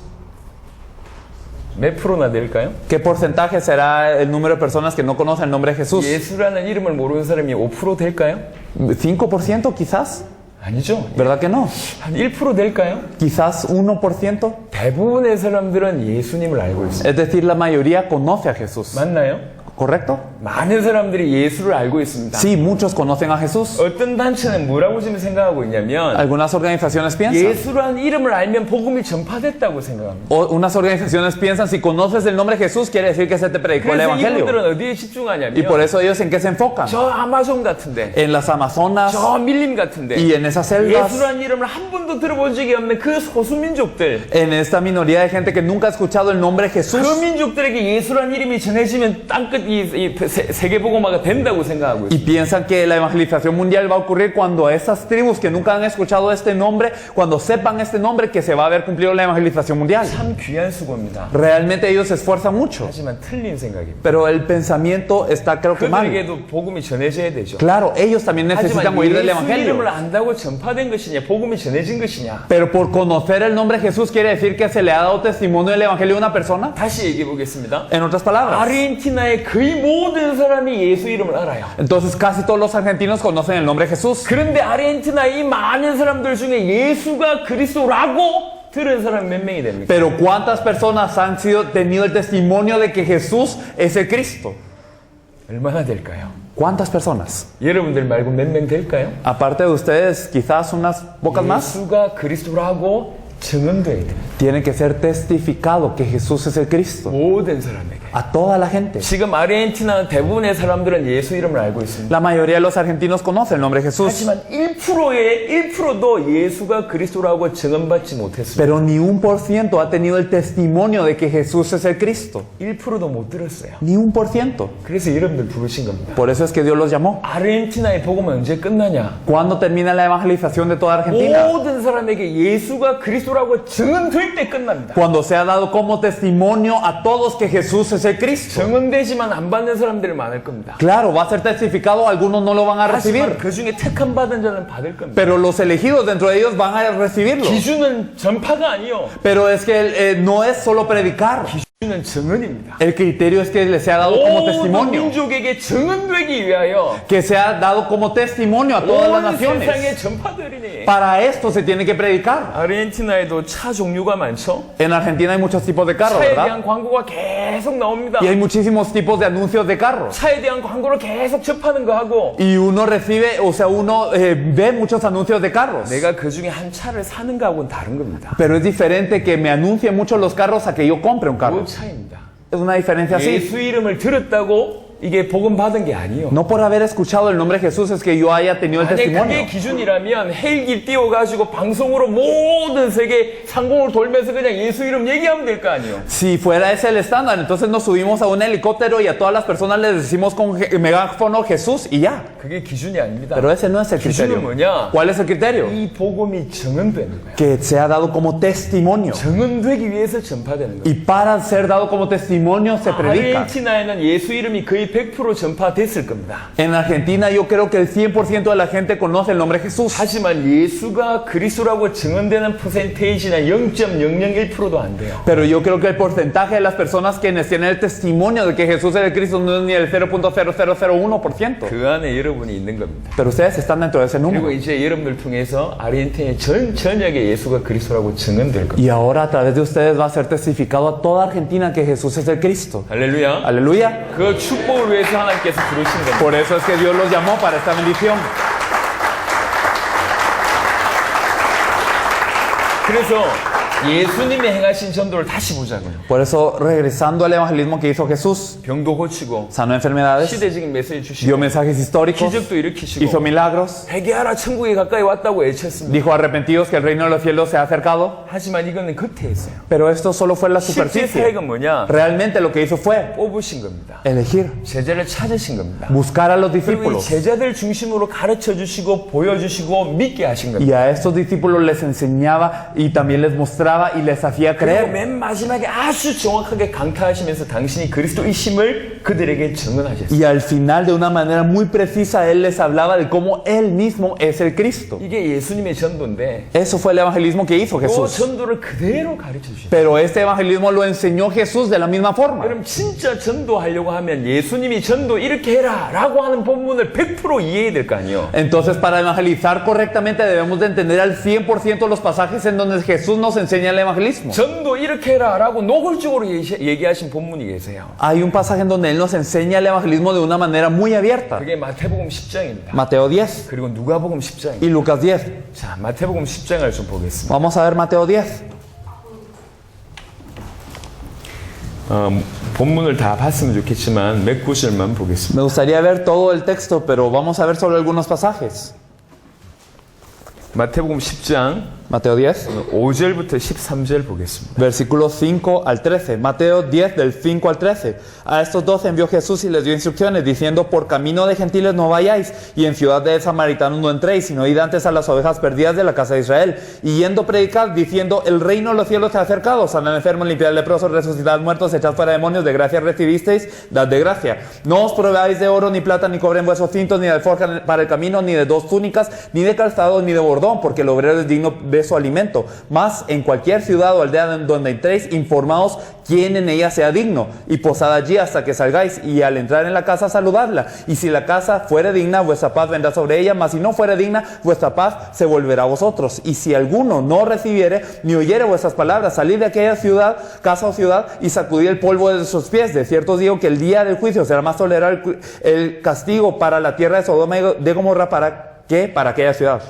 S1: 몇 프로나 될까요?
S2: ¿Qué porcentaje será el número de personas que no conocen el nombre de Jesús?
S1: 예수라는 이름을 모르는 사람이 5% 될까요?
S2: ¿5% quizás?
S1: 아니죠.
S2: ¿Verdad que no?
S1: 한 1% 될까요?
S2: ¿Quizás 1%?
S1: 대부분의 사람들은 예수님을 알고 있습니다.
S2: Es decir, la mayoría conoce a Jesús.
S1: 맞나요?
S2: ¿Correcto?
S1: 많은 사람들이 예수를 알고 있습니다.
S2: Sí, muchos conocen a Jesús.
S1: 어떤 단체는 뭐라고 지금 생각하고 있냐면
S2: Algunas organizaciones piensan.
S1: 예수라는 이름을 알면 복음이 전파됐다고 생각합니다.
S2: Unas organizaciones piensan, si conoces el nombre de Jesús, quiere decir que se te predicó el
S1: 그래서
S2: Evangelio.
S1: 이분들은 어디에
S2: Y
S1: 집중하냐면
S2: por eso ellos en qué se enfocan?
S1: 저 아마존 같은데
S2: En las Amazonas
S1: 저 밀림 같은데
S2: y en esas selvas,
S1: 예수라는 이름을 한 번도 들어본 적이 없는 그 소수민족들
S2: en esta minoría de gente que nunca ha escuchado el nombre de
S1: 그
S2: Jesús.
S1: 민족들에게 예수라는 이름이 전해지면 땅끝 세계복음화가 된다고 생각하고
S2: Y
S1: 있어요.
S2: piensan que la evangelización mundial va a ocurrir cuando esas tribus que nunca han escuchado este nombre, cuando sepan este nombre, que se va a haber cumplido la evangelización mundial.
S1: 참 귀한 수고입니다.
S2: Realmente ellos se esfuerzan mucho,
S1: 하지만 틀린 생각입니다.
S2: pero el pensamiento está creo que mal.
S1: 그들에게도 복음이 전해져야 되죠.
S2: Claro, ellos también necesitan
S1: 하지만
S2: oír del
S1: 예수
S2: evangelio.
S1: 이름을 안다고 전파된 것이냐, 복음이 전해진 것이냐.
S2: Pero por conocer el nombre de Jesús quiere decir que se le ha dado testimonio del evangelio a una persona.
S1: 다시 얘기해 보겠습니다.
S2: En otras palabras.
S1: 아르헨티나의 거의 모든 사람이 예수 이름을 알아요.
S2: Entonces casi todos los argentinos conocen el nombre de Jesús.
S1: 그런데 아르헨티나의 이 많은 사람들 중에 예수가 그리스도라고 들은 사람 몇 명이 됩니까?
S2: Pero ¿cuántas personas han tenido el testimonio de que Jesús es el Cristo?
S1: 얼마나 될까요?
S2: ¿Cuántas personas?
S1: 여러분들 말고 몇 명 될까요?
S2: Aparte de ustedes, quizás unas pocas más.
S1: 예수가 그리스도라고 증언돼야 돼요.
S2: Tiene que ser testificado que Jesús es el Cristo.
S1: 모든 사람에게.
S2: A toda la gente.
S1: 지금 아르헨티나 대부분의 사람들은 예수 이름을 알고 있습니다.
S2: La mayoría de los argentinos conocen el nombre de Jesús.
S1: 하지만 1%도 예수가 그리스도라고 증언받지 못했습니다.
S2: Pero ni 1% ha tenido el testimonio de que Jesús es el Cristo.
S1: 1%도 못 들었어요.
S2: Ni 1%.
S1: 그래서 여러분들 부르신 겁니다.
S2: Por eso es que Dios los llamó.
S1: 아르헨티나의 복음은 언제 끝나냐?
S2: ¿Cuándo termina la evangelización de toda Argentina?
S1: 모든 사람에게 예수가 그리스도라고 증언될 때 끝납니다.
S2: Cuando se ha dado como testimonio a todos que Jesús es el Cristo.
S1: 증언되지만 안 받는 사람들이 많을 겁니다.
S2: Claro, va a ser testificado, algunos no lo van a recibir.
S1: 하지만 그 중에 택함 받은 자는 받을 겁니다.
S2: Pero los elegidos dentro de ellos van a recibirlo.
S1: 기준은 전파가 아니요.
S2: Pero es que no es solo predicar.
S1: 기준은 증언입니다.
S2: El criterio es que les sea dado como
S1: 모든
S2: testimonio.
S1: 민족에게 증언되기 위하여
S2: Que sea dado como testimonio a todas las
S1: 온 세상에
S2: naciones.
S1: 전파되리니.
S2: Para esto se tiene que predicar.
S1: 아르헨티나에도 차 종류가 많죠.
S2: En Argentina hay muchos tipos de carros,
S1: 차에
S2: ¿verdad?
S1: 대한 광고가 계속 나옵니다.
S2: Y hay muchísimos tipos de anuncios de carros.
S1: 차에 대한 광고를 계속 접하는 거 하고
S2: Y uno recibe, o sea, uno ve muchos anuncios de carros.
S1: 내가 그 중에 한 차를 사는 거하고는 다른 겁니다.
S2: Pero es diferente que me anuncien mucho los carros a que yo compre un carro.
S1: 그 차이입니다.
S2: Es una diferencia así.
S1: 예수 이름을 들었다고 이게 복음 받은 게 아니요.
S2: No por haber escuchado el nombre de Jesús es que yo haya tenido el
S1: 만약 그게
S2: testimonio.
S1: 기준이라면 헬기 띄워가지고 방송으로 모든 세계 상공을 돌면서 그냥 예수 이름 얘기하면 될 거 아니에요.
S2: Si fuera ese el estándar, entonces nos subimos a un helicóptero y a todas las personas les decimos con megáfono Jesús y ya.
S1: 그게 기준이 아닙니다.
S2: Pero ese no es el
S1: 기준은
S2: criterio.
S1: 뭐냐?
S2: ¿Cuál es el criterio?
S1: 이 복음이 증언되는 거야.
S2: Que sea dado como testimonio.
S1: 증언되기 위해서 전파되는 거야.
S2: Y para ser dado como testimonio se predica.
S1: 아르헨티나에는 예수 이름이 거의 100% 전파됐을 겁니다.
S2: En Argentina yo creo que el 100% de la gente conoce el nombre de Jesús.
S1: 하지만 예수가 그리스도라고 증언되는 퍼센테이지는 0.001%도 안 돼요.
S2: Pero yo creo que el porcentaje de las personas quienes tienen el testimonio de que Jesús es el Cristo no es ni el 0.0001%.
S1: 그 안에 여러분이 있는 겁니다.
S2: Pero ustedes están dentro de ese
S1: 그리고
S2: número.
S1: 이제 여러분들 통해서 아르헨티나의 전 전역에 예수가 그리스도라고 증언될 겁니다.
S2: Y ahora a través de ustedes va a ser testificado a toda Argentina que Jesús es el Cristo.
S1: 할렐루야.
S2: Aleluya.
S1: 그 축복을 위해서 하나님께서 부르신 겁니다.
S2: Por eso es que Dios los llamó para esta bendición.
S1: 그래서 예수님이 행하신 전도를 다시 보자고요.
S2: Por eso, regresando al evangelismo que hizo Jesús,
S1: 병도 고치고
S2: sanó enfermedades,
S1: 시대적인 메시지
S2: dio
S1: 주시고
S2: mensajes históricos,
S1: 기적도
S2: hizo
S1: 일으키시고
S2: milagros,
S1: 회개하라 천국이 가까이 왔다고 외쳤습니다.
S2: dijo arrepentidos que el reino de los cielos se ha acercado.
S1: 하지만 이거는 겉에 있어요.
S2: Pero esto solo fue la
S1: 실제
S2: superficie.
S1: 사역은 뭐냐?
S2: Realmente lo que hizo fue
S1: 뽑으신 겁니다.
S2: elegir,
S1: 제자를 찾으신 겁니다.
S2: buscar a los
S1: 그리고 이
S2: discípulos.
S1: 제자들 중심으로 가르쳐 주시고 보여주시고 믿게 하신 겁니다.
S2: Y a estos discípulos les enseñaba y también les mostraba y les hacía
S1: 그리고
S2: creer.
S1: 맨 마지막에 아주 정확하게 강타하시면서 당신이 그리스도이심을 그들에게 증언하셨어요.
S2: Y al final, de una manera muy precisa, Él les hablaba de cómo Él mismo es el Cristo.
S1: 이게 예수님의 전도인데
S2: Eso fue el evangelismo que hizo
S1: 그
S2: Jesús.
S1: 전도를 그대로 가르쳐 주셨어요.
S2: Pero este evangelismo lo enseñó Jesús de la misma forma.
S1: 여러분 진짜 전도하려고 하면 예수님이 전도 이렇게 해라 라고 하는 본문을 100% 이해해야 될 거 아니에요.
S2: Entonces, para evangelizar correctamente debemos de entender al 100% los pasajes en donde Jesús nos enseña el evangelismo.
S1: 전도 이렇게 해라 라고 노골적으로 얘기하신 본문이 계세요.
S2: Hay un pasaje en donde Él nos enseña el evangelismo de una manera muy abierta.
S1: 그게 마태복음 10장입니다.
S2: Mateo 10
S1: 그리고 누가복음 10장입니다.
S2: y Lucas 10.
S1: 자, 마태복음 10장을 좀 보겠습니다.
S2: Vamos a ver Mateo 10.
S1: 본문을 다 봤으면 좋겠지만 몇 구절만 보겠습니다.
S2: Me gustaría ver todo el texto, pero vamos a ver solo algunos pasajes.
S1: 마태복음 10장
S2: Mateo 10,
S1: 5절부터 13절 보겠습니다.
S2: versículos 5 al 13. Mateo 10 del 5 al 13. A estos 12 envió Jesús y les dio instrucciones diciendo: por camino de gentiles no vayáis, y en ciudad de samaritanos no entréis, sino id antes a las ovejas perdidas de la casa de Israel. Y yendo predicad, diciendo: el reino de los cielos se ha acercado, sanad enfermos, limpiad leprosos, resucitad muertos, echad fuera demonios, de gracia recibisteis, dad de gracia. No os probáis de oro, ni plata, ni cobre en vuestros cintos, ni de alforja para el camino, ni de 2 túnicas, ni de calzado, ni de bordón, porque el obrero es digno de su alimento. Mas en cualquier ciudad o aldea donde entréis, informaos quién en ella sea digno, y posad allí hasta que salgáis, y al entrar en la casa saludadla. Y si la casa fuere digna, vuestra paz vendrá sobre ella, mas si no fuere digna, vuestra paz se volverá a vosotros. Y si alguno no recibiere ni oyere vuestras palabras, salid de aquella ciudad, casa o ciudad, y sacudid el polvo de sus pies. De cierto os digo que el día del juicio será más tolerable el castigo para la tierra de Sodoma y de Gomorra para aquella ciudad.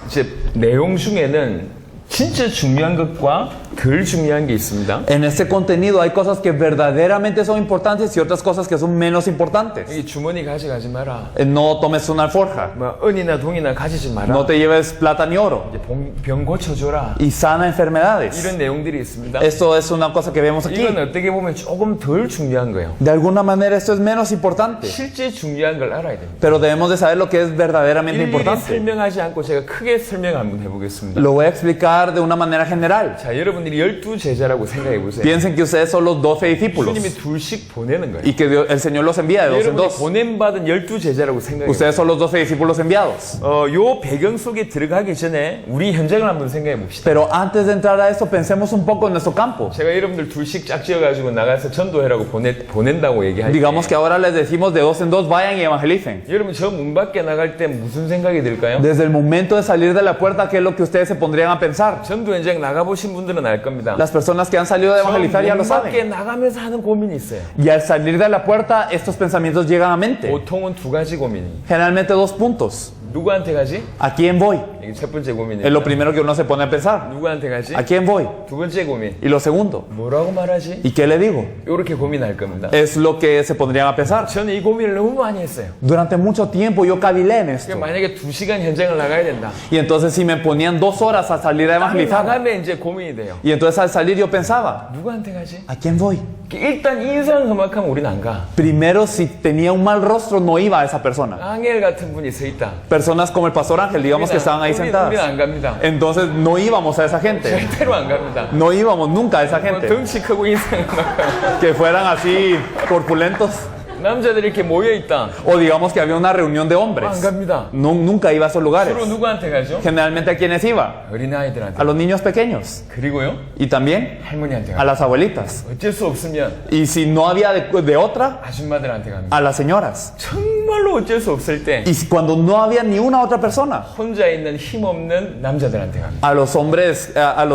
S1: 이제 내용 중에는 진짜 중요한 것과 덜 중요한 게 있습니다.
S2: En este contenido hay cosas que verdaderamente son importantes y otras cosas que son menos importantes.
S1: 이 주머니 가져가지 마라.
S2: No tomes una alforja,
S1: 뭐 은이나 동이나 가지지 마라.
S2: no te lleves plata ni oro,
S1: 이제 병 고쳐줘라.
S2: y sana enfermedades.
S1: 이런 내용들이 있습니다.
S2: Esto es una cosa que vemos aquí.
S1: 이건 어떻게 보면 조금 덜 중요한 거예요.
S2: De alguna manera esto es menos importante,
S1: 실제 중요한 걸 알아야 됩니다.
S2: pero debemos de saber lo que es verdaderamente
S1: 일일이
S2: importante.
S1: 설명하지 않고 제가 크게 설명 한번 해보겠습니다.
S2: Lo voy a explicar de una manera general.
S1: 자, 여러분들이 12제자라고 생각해 보세요.
S2: Piensen que ustedes son los 12 discípulos
S1: 주님이 둘씩 보내는 거예요.
S2: y que el Señor los envía de dos en
S1: 여러분이
S2: dos.
S1: 보냄받은 12제자라고 생각해 보세요.
S2: Ustedes son los 12 discípulos enviados.
S1: 요 배경 속에 들어가기 전에 우리 현장을 한번 생각해 봅시다.
S2: Pero antes de entrar a esto, pensemos un poco en nuestro campo.
S1: 제가 여러분들 둘씩 짝지어가지고 나가서 전도해라고 보낸다고 얘기할 때
S2: Digamos que ahora les decimos de dos en dos, vayan y evangelicen.
S1: 여러분 저 문 밖에 나갈 때 무슨 생각이 들까요?
S2: Desde el momento de salir de la puerta, ¿qué es lo que ustedes se pondrían a pensar?
S1: 전도 현장 나가보신 분들은 알 겁니다.
S2: Las personas que han salido de evangelizar ya lo
S1: 문 밖에
S2: saben.
S1: 나가면서 하는 고민이 있어요.
S2: Y al salir de la puerta, estos pensamientos llegan a mente.
S1: 보통은 두 가지 고민이.
S2: Generalmente 2 puntos.
S1: 누구한테 가지?
S2: ¿A quién voy?
S1: 이게 첫 번째
S2: Es
S1: 고민이에요.
S2: lo primero que uno se pone a pensar.
S1: 누구한테 가지?
S2: ¿A quién voy?
S1: 두 번째 고민.
S2: Y lo segundo,
S1: 뭐라고 말하지?
S2: ¿y qué le digo?
S1: 이렇게 고민할 겁니다.
S2: Es lo que se pondrían a pensar.
S1: 저는 이 고민을 너무 많이 했어요.
S2: Durante mucho tiempo yo cavilé en esto.
S1: 만약에 2시간 현장을 나가야 된다.
S2: Y entonces si me ponían 2 horas a salir a evangelizar,
S1: 나가면 이제 고민이 돼요.
S2: y entonces al salir yo pensaba,
S1: 누구한테 가지?
S2: ¿a quién voy?
S1: 일단 인상 험악하면 우리는 안 가.
S2: Primero, si tenía un mal rostro, no iba a esa persona.
S1: 앙헬 같은 분이 서 있다.
S2: Personas como el pastor Ángel, digamos que estaban ahí
S1: 우리는
S2: sentadas.
S1: 안 갑니다.
S2: Entonces no íbamos a esa gente.
S1: 절대로 안 갑니다.
S2: No íbamos nunca a esa gente.
S1: 덩치 크고 인상 험악한
S2: Que fueran así corpulentos.
S1: 남자들이 이렇게 모여 있다.
S2: O digamos que había una reunión de
S1: 안
S2: hombres.
S1: 갑니다.
S2: Nunca iba a esos lugares.
S1: 주로 누구한테 가죠?
S2: Generalmente, ¿a quiénes iba?
S1: 어린아이들한테.
S2: A los niños pequeños.
S1: 그리고요
S2: Y también
S1: 할머니한테
S2: a
S1: 가.
S2: las abuelitas.
S1: 어쩔 수 없으면
S2: Y si no había de otra,
S1: 아줌마들한테 갑니다.
S2: a las señoras.
S1: 정말로 어쩔 수 없을 때
S2: Y cuando no había ni una otra persona,
S1: 혼자 있는 힘없는 남자들한테 갑니다.
S2: a los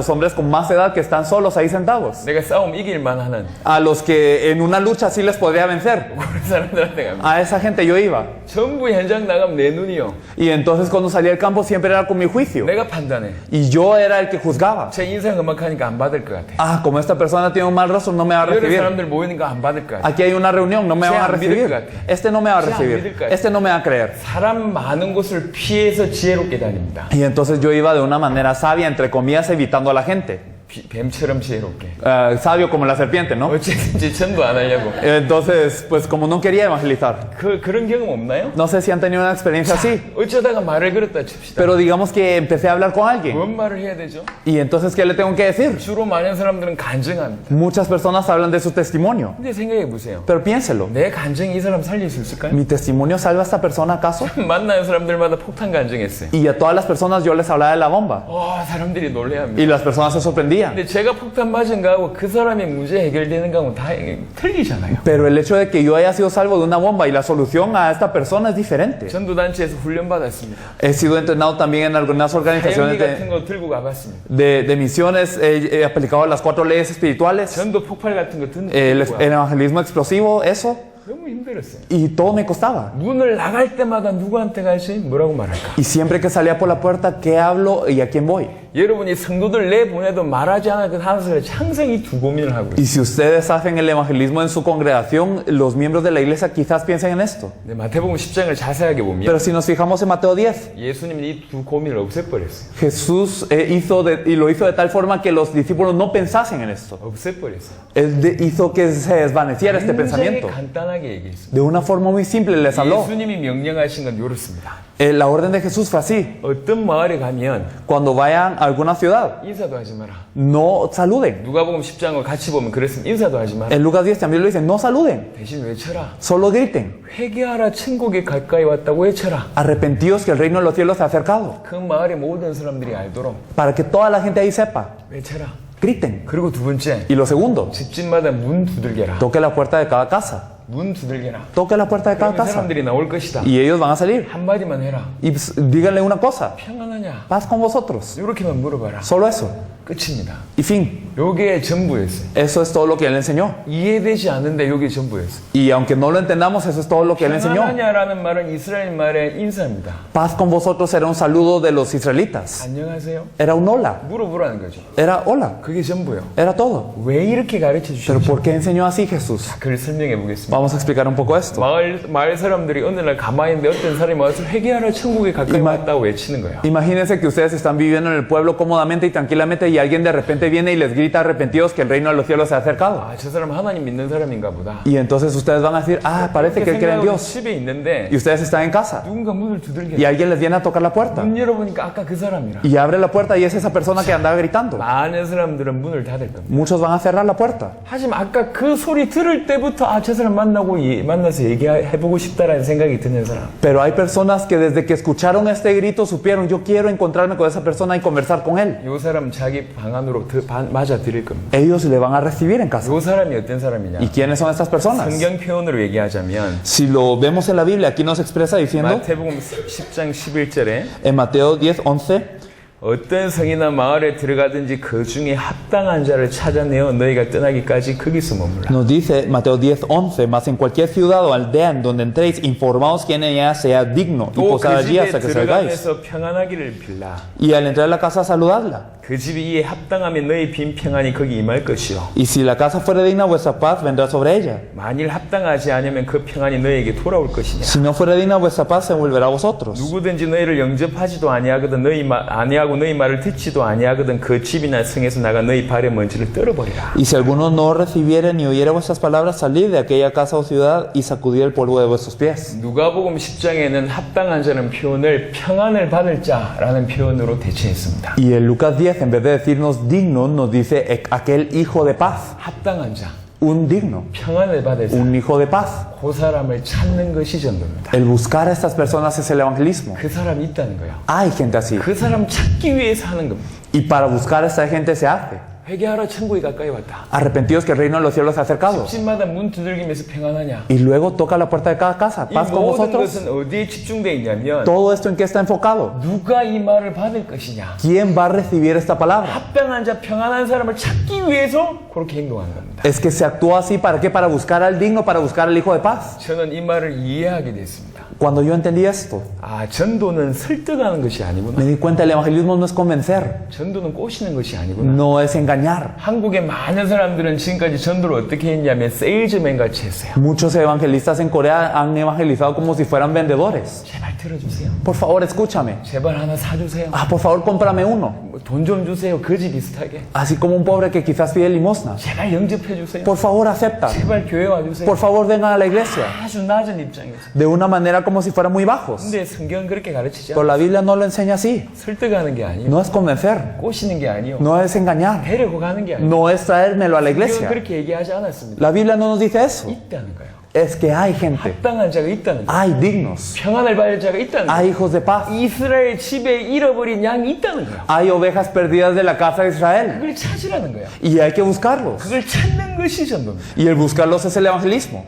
S2: hombres con más edad que están solos ahí sentados.
S1: 내가 싸움 이길 만하는
S2: A los que en una lucha sí les podría vencer.
S1: 그런 사람들한테 갑니다.
S2: A esa gente yo iba.
S1: 전부 현장 나가면 내 눈이요.
S2: Y entonces cuando salía al campo siempre era con mi juicio.
S1: 내가 판단해.
S2: Y yo era el que juzgaba.
S1: 제 인상 험악하니까 안 받을 것 같아.
S2: Ah, como esta persona tiene un mal rostro, no me va a
S1: 여러
S2: recibir.
S1: 사람들 모이니까 안 받을 것 같아.
S2: Aquí hay una reunión, no me van a recibir. Este no me va a recibir. Este no me va a creer.
S1: 사람 많은 곳을 피해서 지혜롭게 다닙니다.
S2: Y entonces yo iba de una manera sabia, entre comillas, evitando a la gente.
S1: 뱀처럼 지혜롭게.
S2: Sabio como la serpiente, ¿no?
S1: 어쨌든지 전도 안 하려고.
S2: Entonces, pues como no quería evangelizar.
S1: 그런 경험 없나요?
S2: No sé si han tenido una experiencia así.
S1: 어쩌다가 말을 걸었다 칩시다.
S2: Pero digamos que empecé a hablar con alguien.
S1: 뭔 말을 해야 되죠?
S2: Y entonces, ¿qué le tengo que decir?
S1: 주로 많은 사람들은 간증합니다.
S2: Muchas personas hablan de su testimonio.
S1: 근데 생각해 보세요.
S2: Pero piénselo.
S1: 내 간증이 이 사람 살릴 수 있을까요?
S2: ¿Mi testimonio salva a esta persona acaso?
S1: 만나는 사람들마다 폭탄 간증했어요.
S2: Y a todas las personas yo les hablaba de la bomba.
S1: 사람들이 놀래합니다.
S2: Y las personas se sorprendían.
S1: 근데 제가 폭탄 맞은 거하고 그 사람의 문제 해결되는 거하고 다 틀리잖아요.
S2: Pero el hecho de que yo haya sido salvo de una bomba y la solución a esta persona es diferente.
S1: 전도단체에서 훈련 받았습니다.
S2: He sido entrenado también en algunas organizaciones
S1: 사형리 같은 거 들고 가봤습니다.
S2: de misiones. He aplicado las 4 leyes espirituales.
S1: 전도 폭발 같은 거 듣는
S2: El
S1: 거
S2: evangelismo explosivo, eso.
S1: 너무 힘들었어요.
S2: Y todo me costaba.
S1: 문을 나갈 때마다 누구한테 가지? 뭐라고 말할까?
S2: Y siempre que salía por la puerta, ¿qué hablo y a quién voy?
S1: 여러분이 성도들 내보내도 말하지 않았던 하나님을 항상 이 두 고민을 하고 있어요.
S2: Y si ustedes hacen el evangelismo en su congregación, los miembros de la iglesia quizás piensen en esto.
S1: 네, 마태복음 10장을 자세하게 보면
S2: Pero si nos fijamos en Mateo 10,
S1: 예수님이 이 두 고민을 없애버렸어요.
S2: Jesús lo hizo de tal forma que los discípulos no pensasen en esto.
S1: 없애버렸어요.
S2: Él hizo que se desvaneciera este
S1: 굉장히
S2: pensamiento.
S1: 간단하게 얘기했습니다.
S2: De una forma muy simple les habló.
S1: 예수님이 명령하신 건 이렇습니다.
S2: La orden de Jesús fue así.
S1: 어떤 마을에 가면
S2: Cuando vayan a alguna ciudad,
S1: 인사도 하지 마라.
S2: no saluden.
S1: 누가복음 10장을 같이 보면 그랬으면 인사도 하지 마라.
S2: En Lucas 10 también lo dicen, no saluden,
S1: 대신 외쳐라.
S2: solo griten.
S1: 회개하라, 천국이 가까이 왔다고 외쳐라.
S2: Arrepentíos que el reino de los cielos se ha acercado.
S1: 그 마을의 모든 사람들이 알도록
S2: Para que toda la gente ahí sepa,
S1: 외쳐라.
S2: griten.
S1: 그리고 두 번째,
S2: Y lo segundo,
S1: 집집마다 문 두들겨라.
S2: toque la puerta de cada casa.
S1: 문 두들겨라.
S2: Toque la puerta de cada
S1: 그러면
S2: casa.
S1: 사람들이 나올 것이다.
S2: Y ellos van a salir.
S1: 한마디만 해라.
S2: Y díganle una cosa,
S1: 평안하냐?
S2: paz con vosotros.
S1: 이렇게만 물어봐라.
S2: Solo eso.
S1: 끝입니다.
S2: Y fin.
S1: 요게 전부였어요.
S2: Eso es todo lo que él enseñó.
S1: 이해되지 않는데 요게 전부였어요.
S2: Y aunque no lo entendamos, eso es todo lo que él enseñó.
S1: 평안하냐라는 말은 이스라엘 말의 인사입니다.
S2: Paz con vosotros era un saludo de los israelitas.
S1: 안녕하세요.
S2: Era un hola.
S1: 물어보라는 거죠.
S2: Era hola.
S1: 그게 전부요.
S2: Era todo.
S1: 왜 이렇게 가르쳐
S2: Pero
S1: 주시죠?
S2: ¿por qué enseñó así Jesús?
S1: 그걸 설명해 보겠습니다.
S2: Vamos a explicar un poco esto.
S1: 마을 사람들이 어느 날 가만히 있는데 어떤 사람이 와서 회개하라, 천국에 가까이 왔다고 외치는 거예요.
S2: Imagínense que ustedes están viviendo en el pueblo cómodamente y tranquilamente y alguien de repente viene y les grita arrepentidos que el reino de los cielos se ha acercado.
S1: 아, 저 사람 하나님 믿는 사람인가 보다.
S2: Y entonces ustedes van a decir, ah, parece que él cree en
S1: 생각하고
S2: Dios.
S1: 집에 있는데
S2: Y ustedes están en casa
S1: 누군가 문을 두들겨.
S2: y alguien les viene a tocar la puerta.
S1: 문 열어보니까 아까 그 사람이라.
S2: Y abre la puerta y es esa persona que andaba gritando.
S1: 많은 사람들은 문을 닫을 겁니다.
S2: Muchos van a cerrar la puerta.
S1: 하지만 아까 그 소리 들을 때부터 아, 저 사람 만나서 얘기해보고 싶다라는 생각이 드는 사람.
S2: Pero hay personas que desde que escucharon este grito supieron, yo quiero encontrarme con esa persona y conversar con él.
S1: 요 사람 자기 방 안으로 맞아 들일 겁니다.
S2: Ellos le van a recibir en casa.
S1: 요 사람이 어떤 사람이냐?
S2: ¿Y quiénes son estas personas?
S1: 성경 표현으로 얘기하자면
S2: Si lo vemos en la Biblia, aquí nos expresa diciendo
S1: 마태복음 10장 11절에
S2: en Mateo 10:11,
S1: 어떤 성이나 마을에 들어가든지 그 중에 합당한 자를 찾아내어 너희가 떠나기까지 거기서 머물라.
S2: nos dice Mateo 10:11, mas en cualquier ciudad o aldea en donde entréis, informaos quién en ella sea digno y
S1: 또
S2: posad
S1: 그
S2: allí
S1: 집에
S2: hasta que salgáis.
S1: 들어가면서 평안하기를 빌라.
S2: Y al entrar a la casa, saludadla.
S1: 그 집이 이에 합당하면 너희 빈 평안이 거기 임할 것이요.
S2: Y si la casa fuere digna, vuestra paz vendrá sobre ella.
S1: 만일 합당하지 않으면 그 평안이 너희에게 돌아올 것이냐.
S2: Si no fuere digna, vuestra paz se volverá a vosotros.
S1: 누구든지 너희를 영접하지도 아니하거든 아니하고 너희 말을 듣지도 아니하거든 그 집이나 성에서 나가 너희 발의 먼지를 떨어버리라.
S2: Y si alguno no recibiere ni oyere vuestras palabras, salid de aquella casa o ciudad y sacudid el polvo de vuestros pies.
S1: 누가복음 10장에는 합당한 자는 표현을 평안을 받을 자라는 표현으로 대체했습니다.
S2: Y en Lucas 10, en vez de decirnos digno, nos dice aquel hijo de paz.
S1: 합당한 자,
S2: Un digno,
S1: 평안을 받을 자,
S2: un hijo de paz.
S1: 그 사람을 찾는 것이 전도입니다.
S2: El buscar a estas personas es el evangelismo.
S1: 그 사람이 있다는 거예요.
S2: Hay gente así.
S1: 그 사람 찾기 위해서 하는 겁니다.
S2: Y para buscar a esta gente se hace.
S1: 회개하라, 천국이 가까이 왔다.
S2: Arrepentidos que el reino de los cielos se ha acercado.
S1: 집마다 문 두들기면서 평안하냐.
S2: Y luego toca la puerta de cada casa.
S1: 이
S2: Paz con
S1: 모든
S2: vosotros.
S1: 것은 어디에 집중되어 있냐면
S2: Todo esto en qué está enfocado.
S1: 누가 이 말을 받을 것이냐.
S2: ¿Quién va a recibir esta palabra?
S1: 합당한 자, 평안한 사람을 찾기 위해서 그렇게 행동하는 겁니다.
S2: Es que se actúa así para qué? Para buscar al digno, para buscar al hijo de paz.
S1: 저는 이 말을 이해하게 됐습니다.
S2: Cuando yo entendí esto,
S1: 아, 전도는 설득하는 것이 아니구나.
S2: me di cuenta el evangelismo no es convencer,
S1: 전도는 꼬시는 것이 아니구나.
S2: no es engañar.
S1: 한국의 많은 사람들은 지금까지 전도를 어떻게 했냐면 세일즈맨 같이 했어요.
S2: Muchos evangelistas en Corea han evangelizado como si fueran vendedores.
S1: 제발 들어주세요.
S2: Por favor, escúchame.
S1: 제발 하나 사주세요.
S2: Ah, por favor, cómprame uno.
S1: 돈 좀 주세요. 거지 비슷하게.
S2: Así como un pobre que quizás pide limosna.
S1: 제발 영접해 주세요.
S2: Por favor, acepta.
S1: 제발 교회 와주세요.
S2: Por favor, vengan a la iglesia.
S1: 아주 낮은 입장에서.
S2: De una manera como si fueran muy bajos.
S1: 근데 성경은 그렇게 가르치지
S2: Pero
S1: 않아요.
S2: la Biblia no lo enseña así.
S1: 설득하는 게 아니에요.
S2: No es convencer.
S1: 꼬시는 게 아니에요.
S2: No es engañar.
S1: 데리고 가는 게 아니에요.
S2: No es traérmelo a la
S1: 성경은
S2: iglesia.
S1: 그렇게 얘기하지 않았습니다.
S2: La Biblia no nos dice eso.
S1: 있다는 거예요.
S2: Es que hay gente.
S1: 합당한 자가 있다는 거예요.
S2: Hay dignos.
S1: 평안을 받을 자가 있다는 거예요.
S2: Hay hijos de paz.
S1: 이스라엘 집에 잃어버린 양이 있다는 거예요.
S2: Hay ovejas perdidas de la casa de Israel.
S1: 그걸 찾으라는 거예요.
S2: Y hay que buscarlos.
S1: 그걸 찾는 것이 전도입니다.
S2: Y el buscarlos es el evangelismo.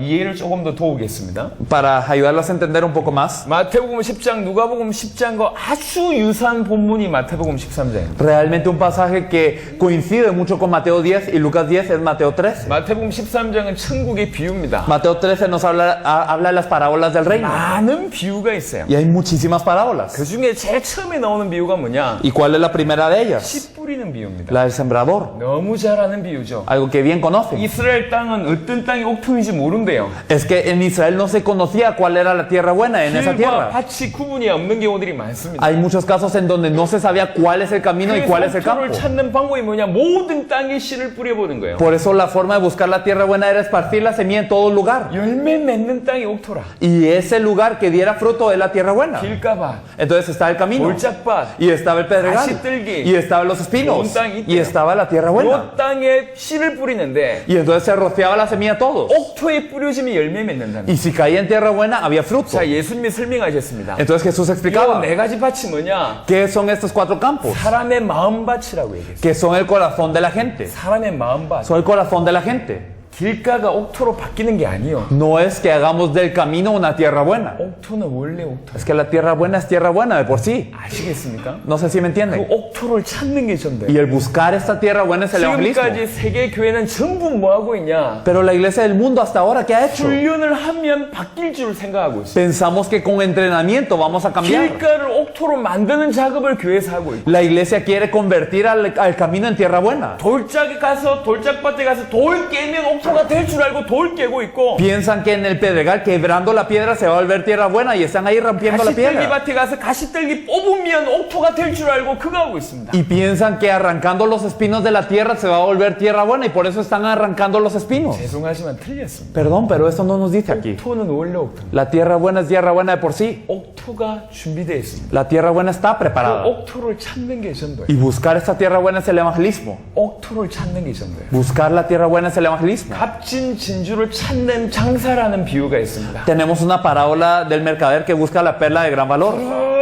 S1: 이해를 조금 더 도우겠습니다.
S2: Para ayudarlos a entender un poco más.
S1: 마태복음 10장, 누가복음 10장과 아주 유사한 본문이 마태복음 13장입니다.
S2: Realmente un pasaje que coincide mucho con Mateo 10 y Lucas 10 es Mateo 13.
S1: 마태복음 13장은 천국의 비유입니다.
S2: Mateo 13 nos habla de las parábolas del reino.
S1: 많은 비유가 있어요.
S2: Y hay muchísimas parábolas.
S1: 그 중에 제일 처음에 나오는 비유가 뭐냐?
S2: ¿Y cuál es la primera de ellas?
S1: 씨 뿌리는 비유입니다.
S2: La del sembrador.
S1: 너무 잘 아는 비유죠.
S2: Algo que bien conocen.
S1: 이스라엘 땅은 어떤 땅이 옥토인지 모른대요.
S2: Es que en Israel no se conocía cuál era la tierra buena en esa
S1: 길과
S2: tierra.
S1: 밭이 구분이 없는 경우들이 많습니다.
S2: Hay muchos casos en donde no se sabía cuál es el camino y cuál es el campo.
S1: 옥토를 찾는 방법이 뭐냐? 모든 땅에 씨를 뿌려보는 거예요.
S2: Por eso la forma de buscar la tierra buena era esparcir la semilla en todo lugar.
S1: 열매 맺는 땅이 옥토라.
S2: Y ese lugar que diera fruto es la tierra buena.
S1: 길가 밭,
S2: Entonces estaba el camino.
S1: 돌짝밭,
S2: Y estaba el pedregal.
S1: 가시떨기,
S2: Y estaban los espinos.
S1: 좋은 땅이
S2: Y
S1: 있대요.
S2: estaba la tierra buena.
S1: 요 땅에 씨를 뿌리는데
S2: Y entonces se rociaba la semilla a todos.
S1: 옥토에 뿌려지면 열매 맺는다.
S2: Y si caía en tierra buena, había fruto.
S1: 자, 예수님이 설명하셨습니다.
S2: Entonces Jesús
S1: 이
S2: explicaba,
S1: 네 가지 밭이 뭐냐?
S2: ¿qué son estos 4 campos?
S1: 사람의 마음밭이라고 얘기했어요.
S2: Que son el corazón de la gente.
S1: 사람의 마음밭.
S2: Son el corazón de la gente.
S1: 길가가 옥토로 바뀌는 게 아니요.
S2: No es que hagamos del camino una tierra buena.
S1: 옥토는 원래 옥토.
S2: Es que la tierra buena es tierra buena de por sí.
S1: 아시겠습니까?
S2: No sé si me
S1: 그
S2: entienden.
S1: 옥토를 찾는 게 전부예요.
S2: Y el buscar esta tierra buena es el evangelismo.
S1: 지금까지 세계 교회는 전부 뭐 하고 있냐?
S2: Pero la iglesia del mundo hasta ahora, ¿qué ha hecho?
S1: 훈련을 하면 바뀔 줄 생각하고 있어요.
S2: Pensamos que con entrenamiento vamos a cambiar.
S1: 길가를 옥토로 만드는 작업을 교회에서 하고 있고,
S2: La iglesia quiere convertir al camino en tierra buena.
S1: 돌짝에 가서 돌짝밭에 가서 돌 깨면 옥토가 될 줄 알고 돌 깨고 있고,
S2: Piensan que en el pedregal, quebrando la piedra, se va a volver tierra buena y están ahí rompiendo la
S1: 가시떨기
S2: piedra.
S1: 밭에 가서 가시떨기 뽑으면 옥토가 될 줄 알고 그거 하고 있습니다.
S2: Y piensan que arrancando los espinos de la tierra se va a volver tierra buena y por eso están arrancando los espinos.
S1: 죄송하지만 틀렸습니다.
S2: Perdón, pero eso no nos dice aquí.
S1: 옥토는 원래 옥토.
S2: La tierra buena es tierra buena de por sí.
S1: 옥토가 준비되어 있습니다.
S2: La tierra buena está
S1: 그
S2: preparada.
S1: 옥토를 찾는 게 전부예요.
S2: Y buscar esta tierra buena es el evangelismo.
S1: 옥토를 찾는 게 전부예요.
S2: Buscar la tierra buena es el evangelismo.
S1: 값진 진주를 찾는 장사라는 비유가 있습니다.
S2: Tenemos una parábola del mercader que busca la perla de gran valor.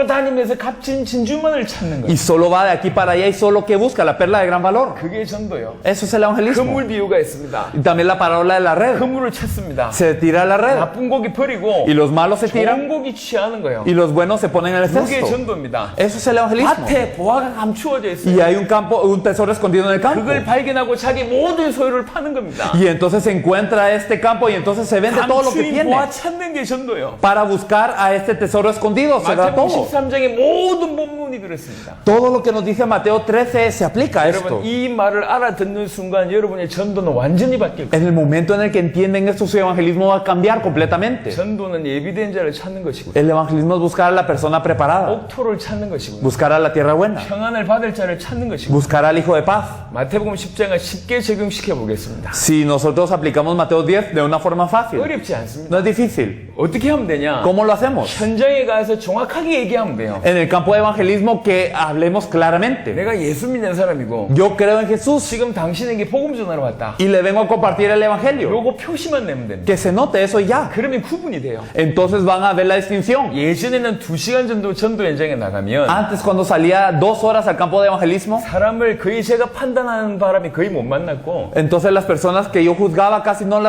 S1: 다니면서 값진 진주만을 찾는 거예요.
S2: Y solo va de aquí para allá y solo que busca la perla de gran valor.
S1: 그게 전도요.
S2: Eso es el evangelismo.
S1: 그물 비유가 있습니다.
S2: Y también la parábola de la red.
S1: 그물을 찾습니다.
S2: Se tira la red.
S1: 나쁜 고기 버리고
S2: Y los malos se
S1: 좋은
S2: tiran.
S1: 고기 취하는 거예요.
S2: Y los buenos se ponen en el
S1: 그게
S2: cesto.
S1: 전도입니다.
S2: Eso es el evangelismo.
S1: 밭에 보화가 감추어져
S2: Y
S1: 있어요.
S2: hay un campo, un tesoro escondido en el campo.
S1: 그걸 발견하고 자기 모든 소유를 파는 겁니다.
S2: Y entonces se encuentra este campo y entonces se vende todo lo que
S1: 감추인
S2: tiene.
S1: 보화 찾는 게 전도요.
S2: Para buscar a este tesoro escondido. Se da
S1: 마태복음
S2: todo.
S1: 13장의 모든 본문이 그렇습니다.
S2: Todo lo que nos dice Mateo 13 se aplica a esto.
S1: 여러분 이 말을 알아듣는 순간 여러분의 전도는 완전히 바뀔 거예요.
S2: En el momento en el que entienden esto, su evangelismo va a cambiar completamente.
S1: 전도는 예비된 자를 찾는 것이고
S2: El evangelismo es buscar a la persona preparada,
S1: 옥토를 찾는 것이고
S2: buscar a la tierra buena,
S1: 평안을 받을 자를 찾는 것이고
S2: buscar al hijo de paz.
S1: 마태복음 10장을 쉽게 적용시켜 보겠습니다.
S2: Si nosotros aplicamos Mateo 10 de una forma fácil,
S1: 어렵지 않습니다.
S2: no es difícil.
S1: 어떻게 하면 되냐?
S2: ¿Cómo lo hacemos?
S1: 현장에 가서 정확하게 얘기하면 돼요.
S2: En el campo de evangelismo que hablemos claramente.
S1: 내가 예수 믿는 사람이고
S2: Yo creo en Jesús
S1: 지금 당신에게 복음 전하러 왔다.
S2: y le vengo a compartir el evangelio.
S1: 요거 표시만 내면 됩니다.
S2: Que se note eso y ya.
S1: 그러면 구분이 돼요.
S2: Entonces van a ver la distinción.
S1: 예전에는 2시간 정도 전도 현장에 나가면
S2: Antes, cuando salía 2 horas al campo de evangelismo,
S1: 사람을 거의 제가 판단하는 바람에 거의 못 만났고
S2: entonces las personas que yo juzgaba casi no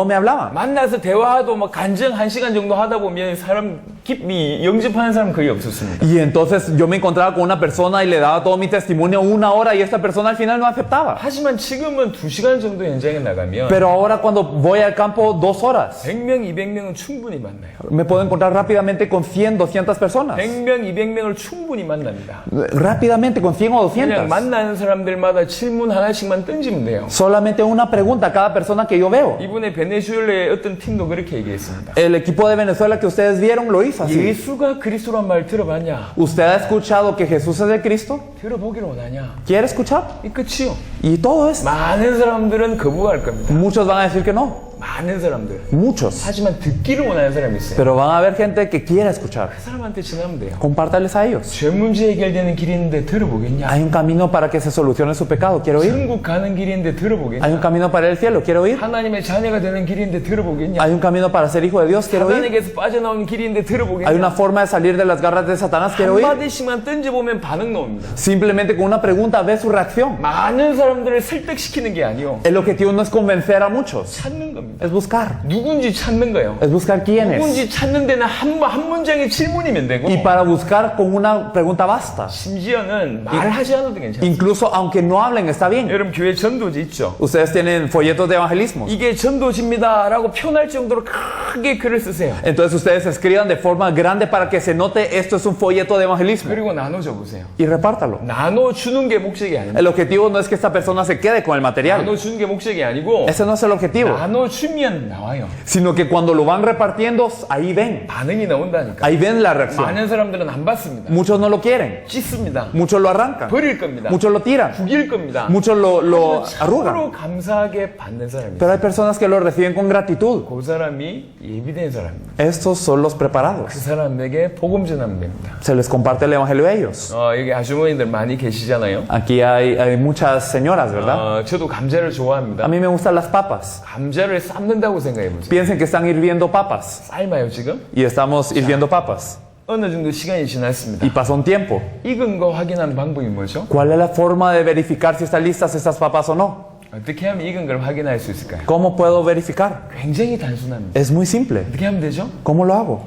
S2: me hablaban.
S1: 만나서 대화도 막 간증 1시간 정도 하다 보면 사람 깊이 영접하는 사람 거의 없었습니다.
S2: Y entonces yo me encontraba con una persona y le daba todo mi testimonio 1 hora y esta persona al final no aceptaba.
S1: 하지만 지금은 2시간 정도 현장에 나가면
S2: Pero ahora cuando voy al campo 2 horas,
S1: 100명, 200명은 충분히 만나요.
S2: me puedo encontrar rápidamente con 100, 200 personas.
S1: 100명, 200명을 충분히 만납니다.
S2: Rápidamente con 100 o
S1: 그냥
S2: 200.
S1: 만나는 사람들마다 질문 하나씩만 던지면 돼요.
S2: Solamente una pregunta a cada persona que yo veo.
S1: 이번에 베네수엘라의 어떤 팀도 그렇게 얘기했습니다.
S2: El equipo de Venezuela que ustedes vieron lo hizo así.
S1: 예수가 그리스도란 말 들어봤냐?
S2: ¿Usted ha escuchado que Jesús es el Cristo?
S1: 들어보기를 원하냐?
S2: ¿Quiere escuchar?
S1: 이 끝이요.
S2: Y todo es.
S1: 많은 사람들은 거부할 겁니다.
S2: Muchos van a decir que no.
S1: 많은 사람들.
S2: Muchos.
S1: 하지만 듣기를 원하는 사람이 있어요.
S2: Pero van a haber gente que quiera escuchar.
S1: 그 사람한테 전하면 돼요.
S2: Compártales a ellos.
S1: 죄 문제 해결되는 길이 있는데 들어보겠냐?
S2: Hay un camino para que se solucione su pecado. ¿Quiero ir?
S1: 천국 가는 길이 있는데
S2: Hay
S1: 들어보겠냐?
S2: un camino para el cielo. ¿Quiero ir?
S1: 하나님의 자녀가 되는 길이 있는데 들어보겠냐?
S2: Hay un camino para ser hijo de Dios. ¿Quiero ir?
S1: 사단에게서 빠져나오는 길이 있는데
S2: Hay
S1: 들어보겠냐?
S2: una forma de salir de las garras de Satanás. ¿Quiero ir?
S1: 한마디씩만 던져보면 반응 나옵니다.
S2: Simplemente con una pregunta ve su reacción.
S1: 많은 사람들을 설득시키는 게 아니요.
S2: El objetivo no es convencer a muchos,
S1: 찾는 겁니다. 겁니다.
S2: Es buscar.
S1: 누군지 찾는 거예요.
S2: Es buscar quién es.
S1: 누군지 찾는 데는 한 문장의 질문이면 되고
S2: Y para buscar con una pregunta basta.
S1: 심지어는 말하지 않아도 괜찮아요.
S2: Incluso aunque no hablen, está bien.
S1: 여러분 교회 전도지 있죠?
S2: Ustedes tienen folletos de evangelismo.
S1: 이게 전도지입니다 라고 표현할 정도로 크게 글을 쓰세요.
S2: Entonces ustedes escriban de forma grande para que se note esto es un folleto de evangelismo.
S1: 그리고 나눠줘 보세요.
S2: Y repártalo.
S1: 나눠주는 게 목적이 아닙니다.
S2: El objetivo no es que esta persona se quede con el material.
S1: 나눠주는 게 목적이 아니고
S2: Ese no es el objetivo.
S1: 나눠주면 나와요.
S2: Sino que cuando lo van repartiendo, ahí ven.
S1: 반응이 나온다니까.
S2: Ahí ven la reacción.
S1: 많은 사람들은 안 받습니다.
S2: Muchos no lo quieren.
S1: 찢습니다.
S2: Muchos lo arrancan.
S1: 버릴 겁니다.
S2: Muchos lo tiran.
S1: 죽일 겁니다.
S2: Muchos lo
S1: 참으로
S2: arrugan.
S1: 감사하게 받는 사람이
S2: Pero
S1: 있어요.
S2: hay personas que lo reciben con gratitud.
S1: 그 사람이 예비된 사람입니다.
S2: Estos son los preparados.
S1: 그 사람에게 복음 전하면 됩니다.
S2: Se les comparte el evangelio a ellos.
S1: 여기 아주머니들 많이 계시잖아요.
S2: Aquí hay muchas señoras, ¿verdad?
S1: 저도 감자를 좋아합니다.
S2: A mí me gustan las papas.
S1: 감자를 삶는다고 생각해 보세요.
S2: Piensen que están hirviendo papas.
S1: 삶아요 지금?
S2: Y estamos hirviendo papas.
S1: 어느 정도 시간이 지났습니다.
S2: Y pasó un tiempo.
S1: 익은 거 확인하는 방법이 뭐죠?
S2: ¿Cuál es la forma de verificar si están listas estas papas o no?
S1: 어떻게 하면 익은 걸 확인할 수 있을까요?
S2: ¿Cómo puedo verificar?
S1: 굉장히 단순합니다.
S2: Es muy simple.
S1: 어떻게 하면 되죠?
S2: ¿Cómo lo hago?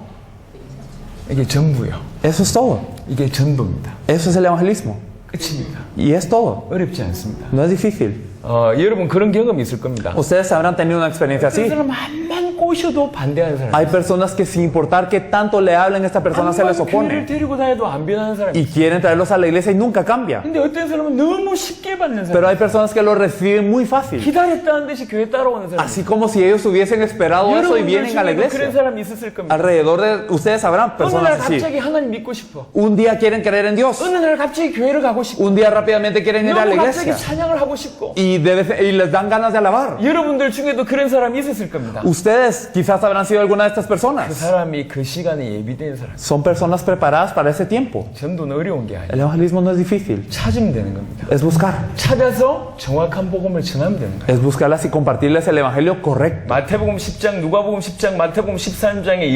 S1: 이게 전부요.
S2: Eso es todo.
S1: 이게 전도입니다.
S2: Eso es el evangelismo.
S1: 끝입니다.
S2: Y es todo.
S1: 어렵지 않습니다.
S2: No es difícil.
S1: 여러분 그런 경험이 있을 겁니다.
S2: Ustedes habrán tenido una experiencia
S1: 그
S2: así.
S1: 사람 한만 꼬셔도 반대하는 사람.
S2: Hay personas que sin importar que tanto le hablen, esta persona se les
S1: 교회를
S2: opone.
S1: 데리고 다녀도 안 변하는 사람.
S2: Y quieren traerlos a la iglesia y nunca cambia.
S1: 근데 어떤 사람은 너무 쉽게 받는
S2: Pero
S1: 사람.
S2: hay personas que lo reciben muy fácil.
S1: 기다렸다는 듯이 교회 따라오는 사람.
S2: Así como si ellos hubiesen esperado eso y
S1: 여러분들
S2: vienen a la
S1: 중에도 그런
S2: iglesia.
S1: 사람이 있었을 겁니다.
S2: Alrededor de ustedes sabrán
S1: 어느 날
S2: personas así.
S1: 갑자기 하나님 믿고 싶어.
S2: Un día quieren creer en Dios.
S1: 어느 날 갑자기 교회를 가고 싶고.
S2: Un día rápidamente quieren ir a la
S1: 너무 갑자기
S2: iglesia.
S1: 찬양을 하고 싶고.
S2: Y les dan ganas de alabar.
S1: 여러분들 중에도 그런 사람이 있었을 겁니다.
S2: Ustedes quizás habrán sido alguna de estas
S1: 그
S2: personas.
S1: 사람이 그 시간에 예비된 사람.
S2: Son personas preparadas para ese tiempo.
S1: 전도는 어려운 게 아니에요.
S2: El evangelismo no es difícil.
S1: 찾으면 되는 겁니다.
S2: Es buscar.
S1: 찾아서 정확한 복음을 전하면 되는 거예요.
S2: Es buscarlas y compartirles el evangelio correcto.
S1: 마태복음 10장, 누가복음 10장, 마태복음 13장에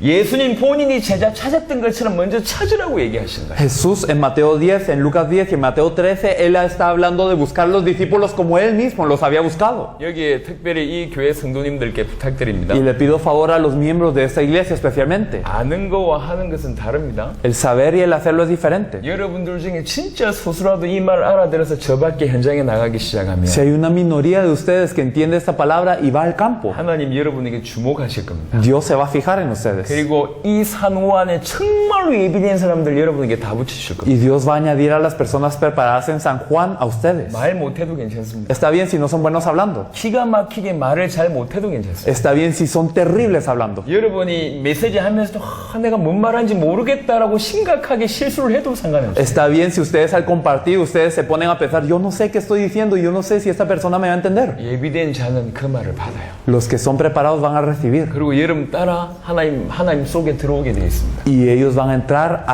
S1: 예수님 본인이 제자 찾았던 것처럼 먼저 찾으라고 얘기하신 거예요.
S2: Jesús en Mateo 10, en Lucas 10 y en Mateo 13, Él está hablando de buscar los discípulos como Él mismo los había buscado.
S1: 여기에 특별히 이 교회 성도님들께 부탁드립니다.
S2: Y le pido favor a los miembros de esta iglesia especialmente.
S1: 아는 거와 하는 것은 다릅니다.
S2: El saber y el hacerlo es diferente.
S1: 여러분들 중에 진짜 소수라도 이 말 알아들어서 저 밖에 현장에 나가기 시작하면
S2: Si hay una minoría de ustedes que entiende esta palabra y va al campo,
S1: 하나님 여러분에게 주목하실 겁니다.
S2: Dios se va a fijar en ustedes.
S1: 그리고 이 산후 안에 정말로 예비된 사람들 여러분에게 다 붙이실 겁니다.
S2: Y Dios va a añadir a las personas preparadas en San Juan a ustedes.
S1: 말 못해도 괜찮습니다.
S2: Está bien si no son buenos hablando.
S1: 기가 막히게 말을 잘 못해도 괜찮습니다.
S2: Está bien si son terribles hablando.
S1: 여러분이 메시지 하면서도 내가 뭔 말하는지 모르겠다라고 심각하게 실수를 해도 상관없어요.
S2: Está bien si ustedes al compartir, ustedes se ponen a pensar, yo no sé qué estoy diciendo, yo no sé si esta persona me va a entender.
S1: 예비된 자는 그 말을 받아요.
S2: Los que son preparados van a recibir.
S1: 그리고 여러분 따라 하나님 속에 들어오게 되어 있습니다.
S2: Y ellos van a entrar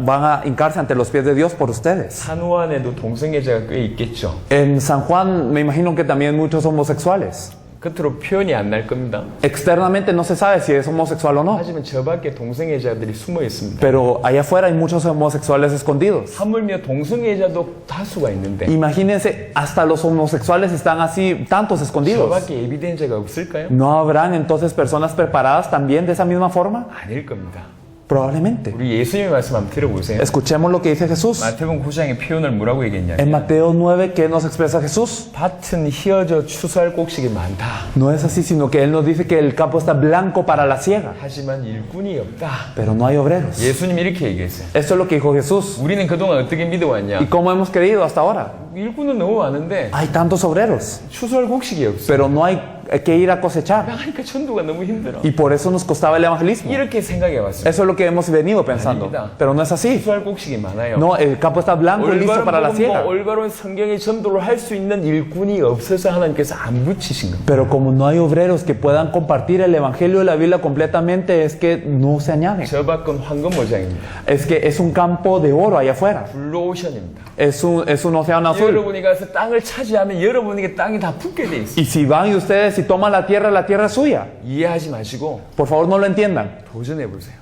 S2: van a hincarse ante los pies de Dios por ustedes.
S1: 산후 안에도 동성애자가 꽤 있겠죠.
S2: En San Juan me imagino que también muchos homosexuales.
S1: 겉으로 표현이 안 날 겁니다.
S2: Externamente no se sabe si es homosexual o no.
S1: 하지만 저 밖에 동성애자들이 숨어 있습니다.
S2: Pero allá afuera hay muchos homosexuales escondidos.
S1: 하물며 동성애자도 다수가 있는데
S2: Imagínense, hasta los homosexuales están así, tantos
S1: 저
S2: escondidos.
S1: 밖에 예비된 자가 없을까요?
S2: ¿No habrán entonces personas preparadas también de esa misma forma?
S1: 아닐 겁니다.
S2: Probablemente.
S1: 우리 예수님의 말씀 한번 들어보세요.
S2: Escuchemos lo que dice Jesús.
S1: 마태복음 9장의 표현을 뭐라고 얘기했냐면
S2: En Mateo 9, ¿qué nos expresa Jesús?
S1: 밭은 휘어져 추수할 곡식이 많다.
S2: No es así, sino que Él nos dice que el campo está blanco para la siega,
S1: 하지만 일꾼이 없다.
S2: pero no hay obreros.
S1: 예수님이 이렇게 얘기했어요.
S2: Esto es lo que dijo Jesús.
S1: 우리는 그동안 어떻게 믿어왔냐?
S2: ¿Y cómo hemos creído hasta ahora?
S1: 일꾼은 너무 많은데
S2: Hay tantos obreros,
S1: 추수할 곡식이 없어.
S2: pero no hay que ir a cosechar.
S1: 그러니까 전도가 너무 힘들어.
S2: Y por eso nos costaba el evangelismo.
S1: 이렇게 생각해 봤습니다.
S2: Eso es lo que hemos venido pensando. Pero no es así.
S1: 추수할 곡식이 많아요.
S2: No, el campo está blanco y listo para la siega.
S1: 올바른 성경의 전도를 할 수 있는 일꾼이 없어서 하나님께서 안 붙이신 겁니다.
S2: Pero como no hay obreros que puedan compartir el evangelio de la Biblia completamente, es que no se añaden.
S1: 저 밖은 황금 모장입니다.
S2: Es que es un campo de oro allá afuera.
S1: 블루오션입니다.
S2: Es un océano azul.
S1: 여러분이 가서 땅을 차지하면 여러분에게 땅이 다 붙게 돼 있어요.
S2: Y si van y ustedes y toman la tierra es suya.
S1: 이해하지 마시고
S2: Por favor, no lo entiendan.
S1: 도전해 보세요.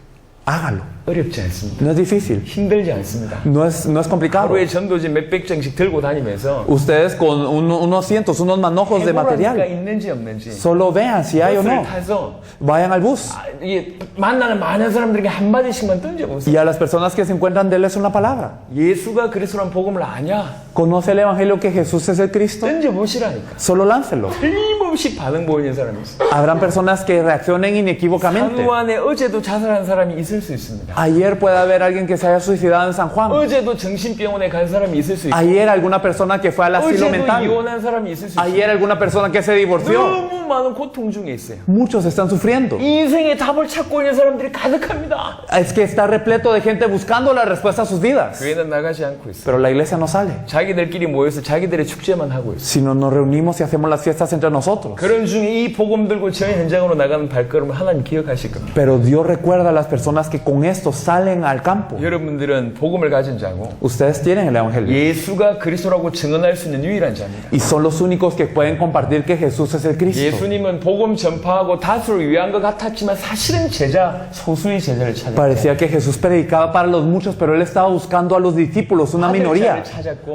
S2: hágalo.
S1: 어렵지 않습니다.
S2: No es difícil,
S1: 힘들지 않습니다.
S2: no es complicado.
S1: 하루에 전도지 몇백 장씩 들고 다니면서
S2: Ustedes con unos cientos, unos manojos de
S1: 해보라니까
S2: material,
S1: 있는지 없는지
S2: solo vean si hay o
S1: 버스를
S2: no.
S1: 타서
S2: Vayan al bus.
S1: 이게 만나는 많은 사람들에게 한마디씩만 던져보세요.
S2: Y a las personas que se encuentran, denles una palabra.
S1: 예수가 그리스도란 복음을 아냐?
S2: ¿Conoce el Evangelio que Jesús es el Cristo?
S1: 던져보시라니까.
S2: Solo láncelo.
S1: 틀림없이 반응 보이는 사람이 있어요.
S2: Habrán personas que reaccionen inequívocamente.
S1: 산후 안에 어제도 자살한 사람이 있을 수 있습니다.
S2: Ayer puede haber alguien que se haya suicidado en San Juan.
S1: 어제도 정신병원에 간 사람이 있을 수 있고
S2: Ayer alguna persona que fue al asilo
S1: 어제도
S2: mental.
S1: 이혼한 사람이 있을 수 있어요.
S2: Ayer alguna persona que se divorció.
S1: 너무 많은 고통 중에 있어요.
S2: Muchos están sufriendo.
S1: 인생의 답을 찾고 있는 사람들이 가득합니다.
S2: Es que está repleto de gente buscando la respuesta a sus vidas.
S1: 교회는 나가지 않고 있어요.
S2: Pero la iglesia no sale.
S1: 자기들끼리 모여서 자기들의 축제만 하고 있어요.
S2: Sino nos reunimos y hacemos las fiestas entre nosotros.
S1: 그런 중에 이 복음 들고 저희 현장으로 나가는 발걸음을 하나님 기억하실 겁니다.
S2: Pero Dios recuerda a las personas que con esto salen al campo.
S1: 여러분들은 복음을 가진 자고
S2: Ustedes tienen el Evangelio.
S1: 예수가 그리스도라고 증언할 수 있는 유일한 자입니다.
S2: Y son los únicos que pueden compartir que Jesús es el Cristo.
S1: 예수님은 복음 전파하고 다수를 위한 것 같았지만 사실은 제자, 소수의 제자를 찾았고
S2: Parecía que Jesús predicaba para los muchos, pero él estaba buscando a los discípulos, una minoría,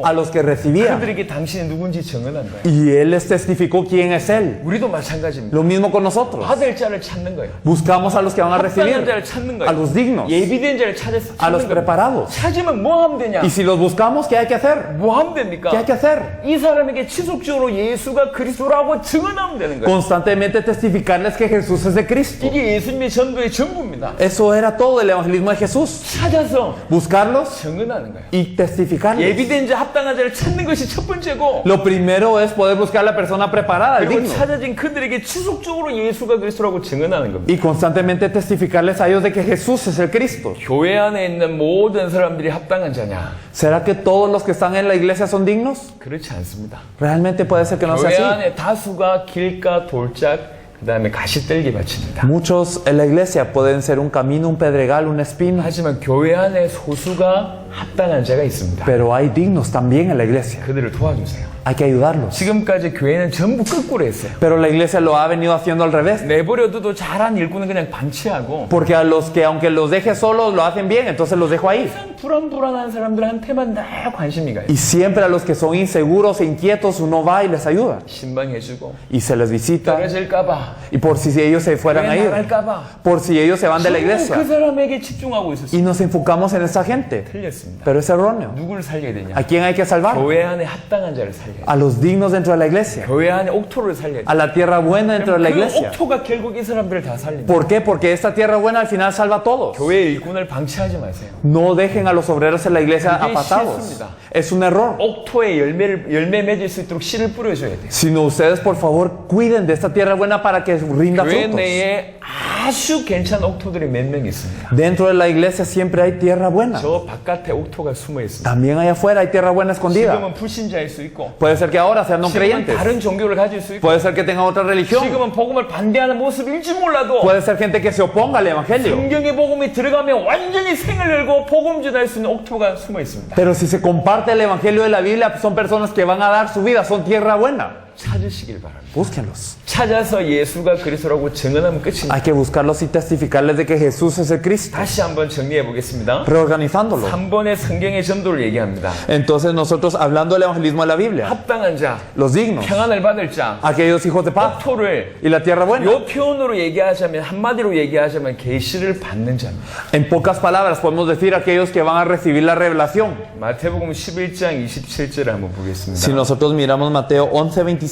S2: a los que recibía.
S1: 그들에게 당신이 누군지 증언한 거예요.
S2: Y él les testificó quién es él.
S1: 우리도 마찬가지입니다.
S2: Lo mismo con nosotros.
S1: 받을 자를 찾는 거예요.
S2: Buscamos a los que van a
S1: 합당한
S2: recibir,
S1: 자를 찾는
S2: a
S1: 거예요.
S2: los dignos,
S1: 예비된 자를 찾아서
S2: a los
S1: 찾는 거예요.
S2: preparados.
S1: 찾으면 뭐 하면 되냐?
S2: Y si los buscamos, ¿qué hay que hacer?
S1: 뭐 하면 됩니까?
S2: ¿Qué hay que hacer?
S1: 이 사람에게 지속적으로 예수가 그리스도라고 증언하면 되는 거예요.
S2: Constantemente testificarles que Jesús es de Cristo.
S1: 이게 예수님의 전도의 전부입니다.
S2: Eso era todo el evangelismo de Jesús.
S1: 찾아서
S2: Buscarlos
S1: 증언하는 거예요.
S2: y testificarles.
S1: 예비된 자, 합당한 자를 찾는 것이 첫 번째고
S2: Lo primero es poder buscar a la persona preparada, el
S1: 그리고
S2: digno.
S1: 찾아진 그들에게 지속적으로 예수가 그리스도라고 증언하는 겁니다.
S2: Y constantemente testificarles a ellos de que Jesús es el Cristo.
S1: 교회 안에 있는 모든 사람들이 합당한 자냐?
S2: ¿Será que todos los que están en la iglesia son dignos?
S1: 그렇지 않습니다.
S2: Realmente puede ser que no sea
S1: 교회
S2: así.
S1: 안에 다수가 길가, 돌짝, 그 다음에 가시떨기 밭입니다.
S2: Muchos en la iglesia pueden ser un camino, un pedregal, una espina,
S1: 하지만 교회 안에 소수가 합당한 자가 있습니다.
S2: pero hay dignos también en la iglesia.
S1: 그들을 도와주세요.
S2: Hay que ayudarlos.
S1: 지금까지 교회는 전부 거꾸로 했어요.
S2: Pero la iglesia lo ha venido haciendo al revés.
S1: 내버려둬도 잘한 일꾼은 그냥 방치하고
S2: Porque a los que, aunque los deje solos, lo hacen bien, entonces los dejo ahí.
S1: 항상 불안불안한 사람들한테만 다 관심이 가요.
S2: Y siempre a los que son inseguros e inquietos, uno va y les ayuda.
S1: 신방해주고
S2: Y se les visita.
S1: 떨어질까봐
S2: Y por si ellos se fueran a
S1: 교회
S2: ir.
S1: 나갈까봐
S2: Por si ellos se van de la
S1: 그
S2: iglesia.
S1: 사람에게 집중하고 있었어요.
S2: Y nos enfocamos en esa gente.
S1: 틀렸습니다.
S2: Pero es erróneo.
S1: 누구를 살려야 되냐?
S2: ¿A quién hay que salvar?
S1: 교회 안에 합당한 자를 살려야 돼.
S2: A los dignos dentro de la iglesia.
S1: 교회 안에 옥토를 살려야 돼.
S2: A la tierra buena dentro de la
S1: 그
S2: iglesia.
S1: 옥토가 결국 이 사람들을 다 살린다.
S2: ¿Por qué? Porque esta tierra buena al final salva a todos.
S1: 교회의 일꾼을 방치하지 마세요.
S2: No dejen a los obreros en la iglesia
S1: 그게
S2: apartados.
S1: 실수입니다.
S2: Es un error.
S1: 옥토에 열매 맺을 수 있도록 씨를 뿌려줘야 돼.
S2: Sino ustedes, por favor, cuiden de esta tierra buena para que rinda
S1: 교회
S2: frutos.
S1: 내에 아주 괜찮은 옥토들이 몇 명 있습니다.
S2: Dentro de la iglesia siempre hay tierra buena.
S1: 저 바깥에 옥토가 숨어 있습니다.
S2: También allá afuera hay tierra buena escondida.
S1: 지금은 불신자일 수 있고,
S2: Puede ser que ahora sean no
S1: 지금은
S2: creyentes.
S1: 다른 종교를 가질 수 있고,
S2: Puede ser que tengan otra religión.
S1: 지금은 복음을 반대하는 모습일지 몰라도
S2: Puede ser gente que se oponga al evangelio.
S1: 성경의 복음이 들어가면 완전히 생을 열고 복음 전할 수 있는 옥토가 숨어 있습니다.
S2: Pero si se comparte el evangelio de la Biblia, son personas que van a dar su vida, son tierra buena.
S1: 찾으시길 바랍니다.
S2: Búsquenlos.
S1: 찾아서 예수가 그리스도라고 증언하면 끝입니다.
S2: Hay que buscarlos y testificarles de que Jesús es el Cristo.
S1: 다시 한번 정리해 보겠습니다.
S2: Reorganizándolo.
S1: 3번의 성경의 전도를 얘기합니다.
S2: Entonces nosotros, hablando del evangelismo de la Biblia,
S1: 합당한 자,
S2: los dignos,
S1: 평안을 받을 자,
S2: aquellos hijos de paz
S1: 옥토를
S2: y la tierra buena.
S1: 이 표현으로 얘기하자면, 한마디로 얘기하자면 계시를 받는 자입니다.
S2: En pocas palabras podemos decir aquellos que van a recibir la revelación.
S1: 마태복음 11장 27절을 한번 보겠습니다.
S2: Si nosotros miramos Mateo 11:27,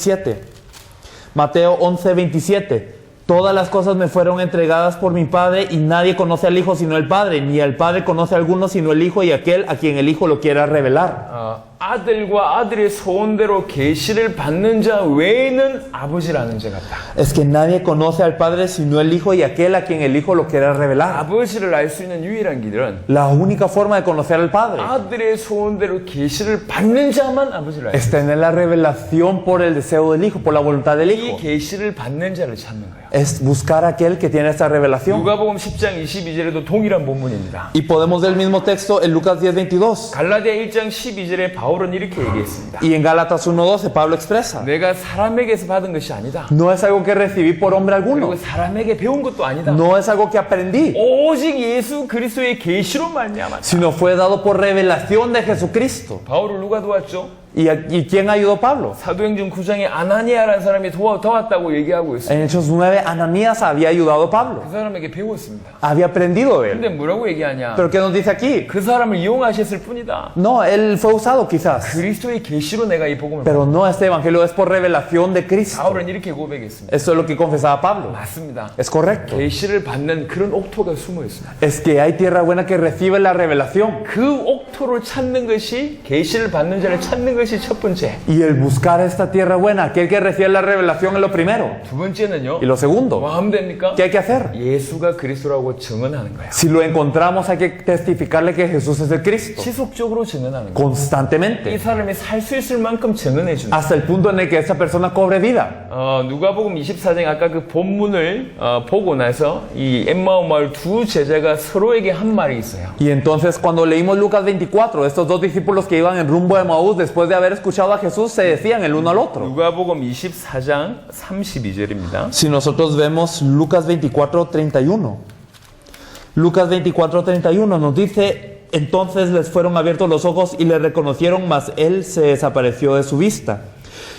S2: Mateo 11:27, todas las cosas me fueron entregadas por mi Padre y nadie conoce al Hijo sino el Padre, ni al Padre conoce a alguno sino el Hijo y aquel a quien el Hijo lo quiera revelar.
S1: 아들과 아들의 소원대로 계시를 받는 자 외에는 아버지를 아는 자가 없다.
S2: Es que nadie conoce al Padre sino el Hijo y aquel a quien el Hijo lo quiera revelar.
S1: 아버지를 알 수 있는 유일한 길은
S2: La única forma de conocer al Padre
S1: 아들의 소원대로 계시를 받는 자만 아버지를 알 수
S2: es tener la revelación por el deseo del Hijo, por la voluntad del
S1: 이
S2: Hijo.
S1: 계시를 받는 자를 찾는 거예요.
S2: Es buscar a aquel que tiene esta revelación.
S1: 누가복음 10장 22절에도 동일한 본문입니다.
S2: Y podemos del mismo texto en Lucas 10:22.
S1: 갈라디아 1장 12절에 바울 바울은 이렇게 얘기했습니다.
S2: Y en Gálatas 1:12 Pablo expresa,
S1: 내가 사람에게서 받은 것이 아니다.
S2: no es algo que recibí por hombre
S1: 그리고
S2: alguno,
S1: 사람에게 배운 것도 아니다.
S2: no es algo que aprendí,
S1: 오직 예수 그리스도의 계시로 말미암았다.
S2: sino fue dado por revelación de Jesucristo.
S1: 바울을 누가 도왔죠?
S2: ¿Y quién ayudó a Pablo?
S1: 사도행전 9장에 아나니아라는 사람이 도왔다고 얘기하고 있어요.
S2: En Hechos 9, Ananías había ayudado a Pablo,
S1: 그 사람에게 배웠습니다.
S2: había aprendido de él.
S1: 근데 뭐라고 얘기하냐?
S2: Pero ¿qué nos dice aquí?
S1: 그 사람을 이용하셨을 뿐이다.
S2: No, él fue usado quizás,
S1: 그리스도의 계시로 내가 이 복음을
S2: pero no, este evangelio es por revelación de Cristo.
S1: 바울은 이렇게 고백했습니다.
S2: Eso es lo que confesaba Pablo.
S1: 맞습니다.
S2: Es correcto.
S1: 계시를 받는 그런 옥토가 숨어 있습니다.
S2: Es que hay tierra buena que recibe la revelación.
S1: 그 옥토를 찾는 것이 계시를 받는 자를 찾는 것이 첫 번째.
S2: Y el buscar esta tierra buena, aquel que recibe la revelación es lo primero.
S1: 두 번째는요.
S2: Y lo segundo,
S1: 뭐 하면 됩니까?
S2: ¿qué hay que hacer?
S1: 예수가 그리스도라고 증언하는 거예요.
S2: Si lo encontramos hay que testificarle que Jesús es el Cristo.
S1: 지속적으로 증언하는 거예요. 이
S2: Constantemente.
S1: 사람이 살 수 있을 만큼 증언해 주는
S2: Hasta el punto en el que esa persona cobre vida.
S1: 누가복음 24장 아까 그 본문을 보고 나서 이 엠마오 마을 두 제자가 서로에게 한 말이 있어요.
S2: Y entonces cuando leímos Lucas 24, estos dos discípulos que iban en rumbo de Maús después de haber escuchado a Jesús se decían el uno al otro.
S1: 누가복음 24장 32절입니다.
S2: Si nosotros vemos Lucas 24:31, Lucas 24:31 nos dice, entonces les fueron abiertos los ojos y le reconocieron, mas él se desapareció de su vista.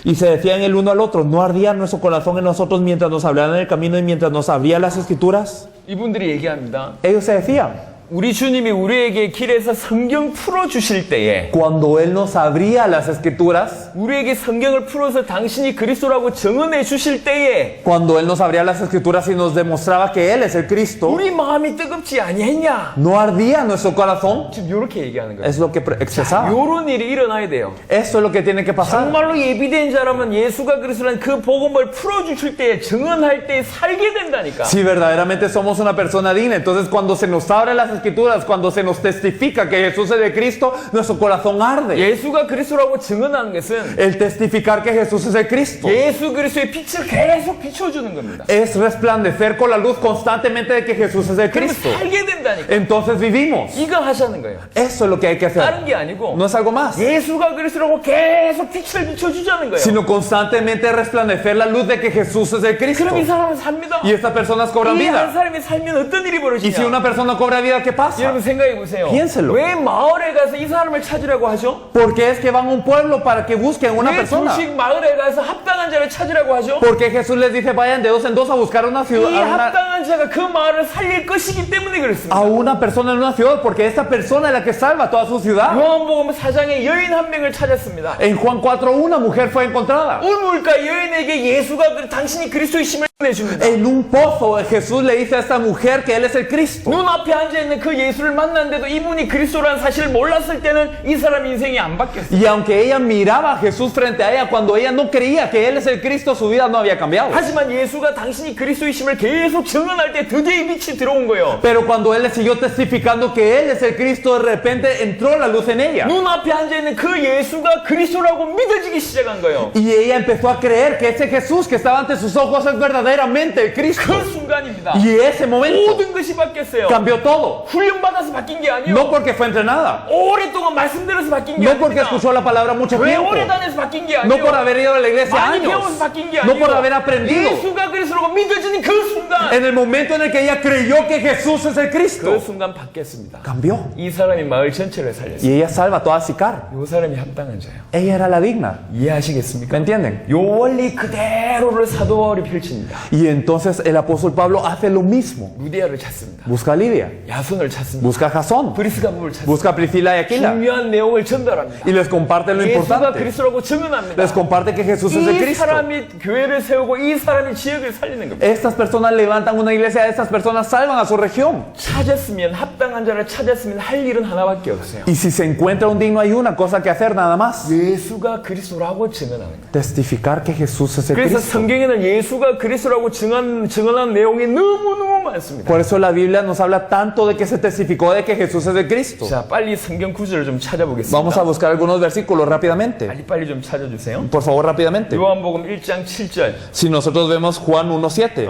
S2: Y se decían el uno al otro, ¿no ardía nuestro corazón en nosotros mientras nos hablaban en el camino y mientras nos abría las escrituras?
S1: 이분들이 얘기합니다.
S2: Ellos se decían,
S1: 우리 주님이 우리에게 길에서 성경 풀어 주실 때에
S2: cuando él nos abría las escrituras,
S1: 우리에게 성경을 풀어서 당신이 그리스도라고 증언해 주실 때에
S2: cuando él nos abría las escrituras y nos demostraba que él es el Cristo,
S1: 우리 마음이 뜨겁지 아니했냐?
S2: ¿no ardía nuestro corazón?
S1: 지금 이렇게 얘기하는 거예요.
S2: Es lo que expresaba.
S1: 이런 일이 일어나야 돼요.
S2: Eso es lo que tiene que pasar.
S1: 정말로 예비된 자라면 예수가 그리스도라는 그 복음을 풀어 주실 때에 증언할 때에 살게 된다니까.
S2: Si verdaderamente somos una persona digna, entonces cuando se nos abren las escrituras, cuando se nos testifica que Jesús es de Cristo, nuestro corazón arde.
S1: 예수가 그리스도라고 증언하는 것은
S2: El testificar que Jesús es el Cristo
S1: 예수 그리스도의 빛을 계속 비춰주는 겁니다.
S2: es resplandecer con la luz constantemente de que Jesús es el
S1: 그러면
S2: Cristo.
S1: 살게 된다니까.
S2: Entonces vivimos.
S1: 이거 하자는 거예요.
S2: Eso es lo que hay que hacer.
S1: 다른 게 아니고
S2: No es algo más,
S1: 예수가 그리스도라고 계속 빛을 비춰주자는 거예요.
S2: sino constantemente resplandecer la luz de que Jesús es el Cristo.
S1: 그럼 이 사람은 삽니다.
S2: Y estas personas cobran
S1: 이 한
S2: vida.
S1: 사람이 살면 어떤 일이
S2: Y si
S1: 벌어지냐?
S2: una persona cobra vida, ¿qué pasa?
S1: 여러분 생각해 보세요.
S2: Piénselo.
S1: 왜 마을에 가서 이 사람을 찾으라고 하죠?
S2: ¿Por qué es que van a un pueblo para que busquen una
S1: 왜
S2: persona?
S1: 둘씩 마을에 가서 합당한 자를 찾으라고 하죠?
S2: ¿Por qué Jesús les dice vayan de dos en dos a buscar una ciudad,
S1: 이 합당한 자가 그 마을을 살릴 것이기 때문에 그렇습니다.
S2: a una persona en una ciudad? Porque esta persona es la que salva toda su ciudad.
S1: 요한복음 4장에 여인 한 명을 찾았습니다.
S2: En Juan 4, una mujer fue encontrada.
S1: 우물가 여인에게 예수가 당신이 그리스도이심을 내줍니다.
S2: En un pozo Jesús le dice a esta mujer que él es el Cristo.
S1: 눈앞에 앉아있는 그 예수를 만났는데도 이분이 그리스도라는 사실을 몰랐을 때는 이 사람 인생이 안 바뀌었어요.
S2: Y aunque ella miraba a Jesús frente a ella, cuando ella no creía que él es el Cristo, su vida no había cambiado.
S1: 하지만 예수가 당신이 그리스도이심을 계속 증언할 때 드디어 이 빛이 들어온 거예요.
S2: Pero cuando él le siguió testificando que él es el Cristo, de repente entró la luz en ella.
S1: 눈앞에 앉아있는 그 예수가 그리스도라고 믿어지기 시작한 거예요.
S2: Y ella empezó a creer que ese Jesús que estaba ante sus ojos es verdaderamente el Cristo.
S1: 그 순간입니다.
S2: Y ese momento
S1: 모든 것이 바뀌었어요.
S2: cambió todo.
S1: 훈련받아서 바뀐 게 아니에요.
S2: No porque fue entrenada,
S1: 오랫동안 말씀 들어서 바뀐 게
S2: no porque
S1: 아닙니다.
S2: escuchó la palabra mucho
S1: 왜
S2: tiempo,
S1: 오래 다녀서 바뀐 게
S2: no
S1: 아니에요.
S2: por haber ido a la iglesia
S1: 많이
S2: años,
S1: 배워서 바뀐 게
S2: no
S1: 아니에요.
S2: por haber aprendido.
S1: 예수가 그리스도라고 믿어지는 그 순간
S2: En el momento en el que ella creyó que Jesús es el
S1: 그
S2: Cristo,
S1: 순간 바뀌었습니다.
S2: cambió.
S1: 이 사람이 마을 전체를 살렸어요.
S2: Y ella salva a toda Sicar.
S1: 이 사람이 합당한 자예요.
S2: Ella era la digna.
S1: 이해하시겠습니까?
S2: ¿Me entienden?
S1: 요 원리 그대로를 사도 바울이 펼칩니다.
S2: Y entonces el apóstol Pablo hace lo mismo.
S1: 루디아를 찾습니다.
S2: Busca a Lidia,
S1: 야손을 찾습니다.
S2: busca a Jasón,
S1: 브리스가부를 찾습니다.
S2: busca a Priscila y Aquila.
S1: 중요한 내용을 전달합니다.
S2: Y les comparte lo
S1: 예수가
S2: importante.
S1: 그리스도라고 증언합니다.
S2: Les comparte que Jesús es el
S1: 이
S2: Cristo.
S1: 사람이 교회를 세우고 이 사람이 지역을 살리는 겁니다.
S2: Estas personas levantan una iglesia, estas personas salvan a su región.
S1: 찾았으면 합당한 자를 찾았으면 할 일은 하나밖에 없어요.
S2: Y si se encuentra un digno, hay una cosa que hacer nada más.
S1: 예수가 그리스도라고 증언하는 거예요.
S2: Testificar que Jesús es el
S1: 그래서
S2: Cristo.
S1: 성경에는 예수가 그리스도라고 그리스도라고 증언한 내용이 너무너무 많습니다.
S2: Por eso la Biblia nos habla tanto de que se testificó de que Jesús es el Cristo.
S1: 자, 빨리 성경 구절을 좀 찾아보겠습니다.
S2: Vamos a buscar algunos versículos rápidamente.
S1: 빨리 좀 찾아주세요.
S2: Por favor, rápidamente.
S1: 요한복음 1장 7절.
S2: Si nosotros vemos Juan 1:7,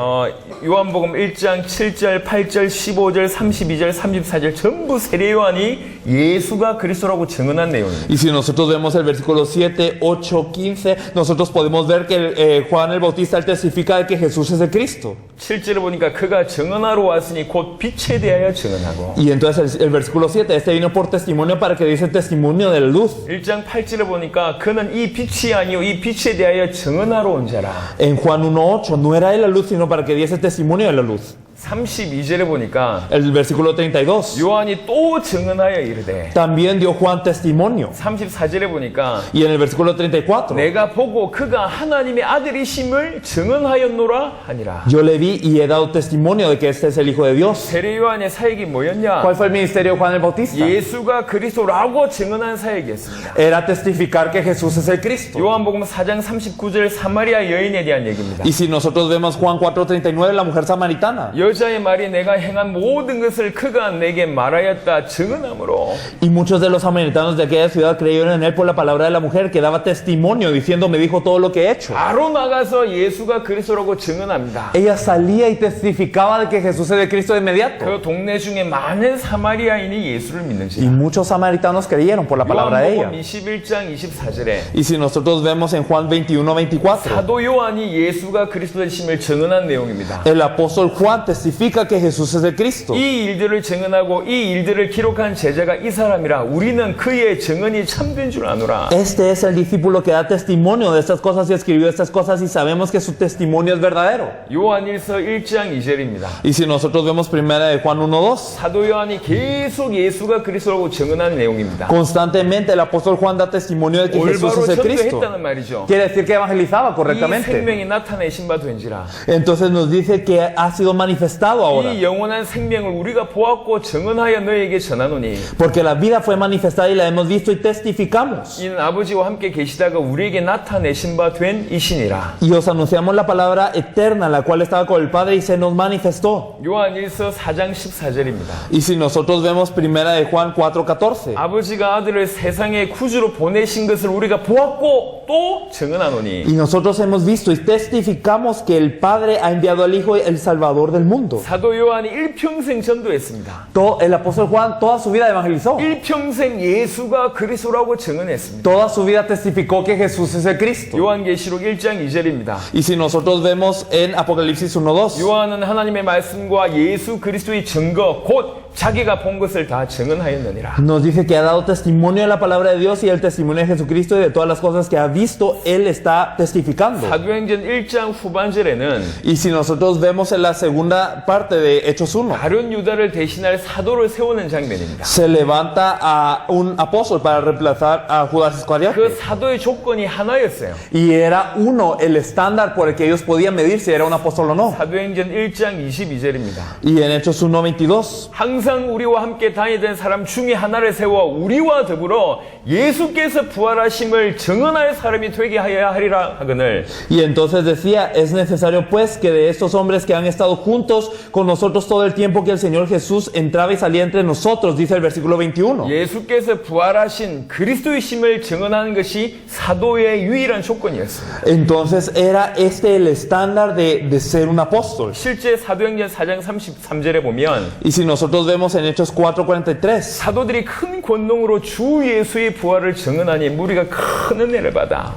S1: 요한복음 1장 7절, 8절, 15절, 32절, 34절 전부 세례 요한이 예수가 그리스도라고 증언한 내용입니다.
S2: y si nosotros vemos el versículo 7, 8, 15, nosotros podemos ver que Juan el Bautista él testifica de que Jesús es el Cristo.
S1: 7절을 보니까 그가 증언하러 왔으니 곧 빛에 대하여 증언하고.
S2: Y entonces el versículo 7, este vino por testimonio para que dice testimonio de la luz.
S1: 1장 8절을 보니까 그는 이 빛이 아니요 이 빛에 대하여 증언하러 온 자라.
S2: En Juan 1:8, no era él la luz, sino para que diese testimonio de la luz.
S1: 32절에 보니까
S2: El versículo 32,
S1: 요한이 또 증언하여 이르되.
S2: también dio Juan testimonio.
S1: 34절에 보니까
S2: Y en el versículo 34,
S1: 내가 보고 그가 하나님의 아들이심을 증언하였노라 하니라.
S2: yo le vi y he dado testimonio de que este es el Hijo de Dios.
S1: 세례 요한의 사역이 뭐였냐?
S2: ¿Cuál fue el ministerio de Juan el Bautista?
S1: 예수가 그리스도라고 증언한 사역이었습니다.
S2: Era testificar que Jesús es el Cristo.
S1: 요한복음 4장 39절 사마리아 여인에 대한 얘기입니다.
S2: Y si nosotros vemos Juan 4:39, la mujer samaritana,
S1: 여자의 말이 내가 행한 모든 것을 그가 내게 말하였다 증언함으로.
S2: y muchos de los samaritanos de aquella ciudad creyeron en él por la palabra de la mujer que daba testimonio diciendo, me dijo todo lo que he hecho.
S1: 바로 나가서 예수가 그리스도라고 증언합니다.
S2: Ella salía y testificaba de que Jesús es el Cristo de inmediato.
S1: 그 동네 중에 많은 사마리아인이 예수를
S2: Y
S1: 믿는지라.
S2: muchos samaritanos creyeron por la palabra de ella.
S1: 요한복음 21장 24절에
S2: Y si nosotros vemos en Juan 21:24,
S1: 사도 요한이 예수가 그리스도이심을 증언한 내용입니다.
S2: el apóstol Juan testifica que Jesús es el Cristo.
S1: 이 일들을 증언하고 이 일들을 기록한 제자가 이 사람이라 우리는 그의 증언이 참된 줄 아노라.
S2: Este es el discípulo que da testimonio de estas cosas y escribió estas cosas y sabemos que su testimonio es verdadero.
S1: 요한일서 1장 2절입니다.
S2: Y si nosotros vemos primera de Juan 1:2,
S1: 사도 요한이 계속 예수가 그리스도라고 증언한 내용입니다.
S2: constantemente el apóstol Juan da testimonio de que Jesús
S1: 올바로
S2: es el Cristo.
S1: 전도했다는 말이죠.
S2: Quiere decir que evangelizaba
S1: 이
S2: correctamente.
S1: 생명이 나타내신 바 된지라.
S2: Entonces nos dice que ha sido manifestado ahora.
S1: 이 영원한 생명을 우리가 보았고 증언하여 너에게 전하노니
S2: Porque la vida fue manifestada y la hemos visto y testificamos.
S1: 이는 아버지와 함께 계시다가 우리에게 나타내신 바 된 이신이라.
S2: Y os anunciamos la palabra eterna, la cual estaba con el Padre y se nos manifestó.
S1: 요한일서 4장 14절입니다.
S2: Y si nosotros vemos primera de Juan 4:14,
S1: 아버지가 아들을 세상의 구주로 보내신 것을 우리가 보았고 또 증언하노니.
S2: y nosotros hemos visto y testificamos que el Padre ha enviado al Hijo el Salvador del mundo.
S1: 사도 요한이 일평생 전도했습니다.
S2: El apóstol Juan toda su vida evangelizó.
S1: 일평생 예수가 그리스도라고 증언했습니다.
S2: Toda su vida testificó que Jesús es el Cristo.
S1: 요한계시록 1장 2절입니다.
S2: Y si nosotros vemos en Apocalipsis 1:2,
S1: 요한은 하나님의 말씀과 예수 그리스도의 증거 곧 자기가 본 것을 다 증언하였느니라.
S2: nos dice que ha dado testimonio de la palabra de Dios y el testimonio de Jesucristo y de todas las cosas que ha visto, Él está testificando.
S1: 사도행전 1장 후반절에는
S2: Y si nosotros vemos en la segunda parte de Hechos 1,
S1: 다른 유다를 대신할 사도를 세우는 장면입니다.
S2: se levanta a un apóstol para reemplazar a Judas
S1: 그
S2: Iscariote.
S1: 사도의 조건이 하나였어요.
S2: Y era uno el estándar por el que ellos podían medir si era un apóstol o no.
S1: 사도행전 1장 22절입니다.
S2: Y en Hechos 1:22,
S1: 항상 우리와 함께 다니던 사람 중에 하나를 세워 우리와 더불어 예수께서 부활하심을 증언할 사람이 되게 하여야 하리라 하거늘.
S2: y entonces decía, es necesario pues que de estos hombres que han estado juntos con nosotros todo el tiempo que el Señor Jesús entraba y salía entre nosotros, dice el versículo 21.
S1: 예수께서 부활하신 그리스도이심을 증언하는 것이 사도의 유일한 조건이었습니다.
S2: Entonces era este el estándar de ser un apóstol.
S1: 실제 사도행전 4장 33절에 보면
S2: Y si nosotros vemos en Hechos 4:43,
S1: 사도들이 큰 권능으로 주 예수의 부활을 증언하니 무리가 큰 은혜를 받아.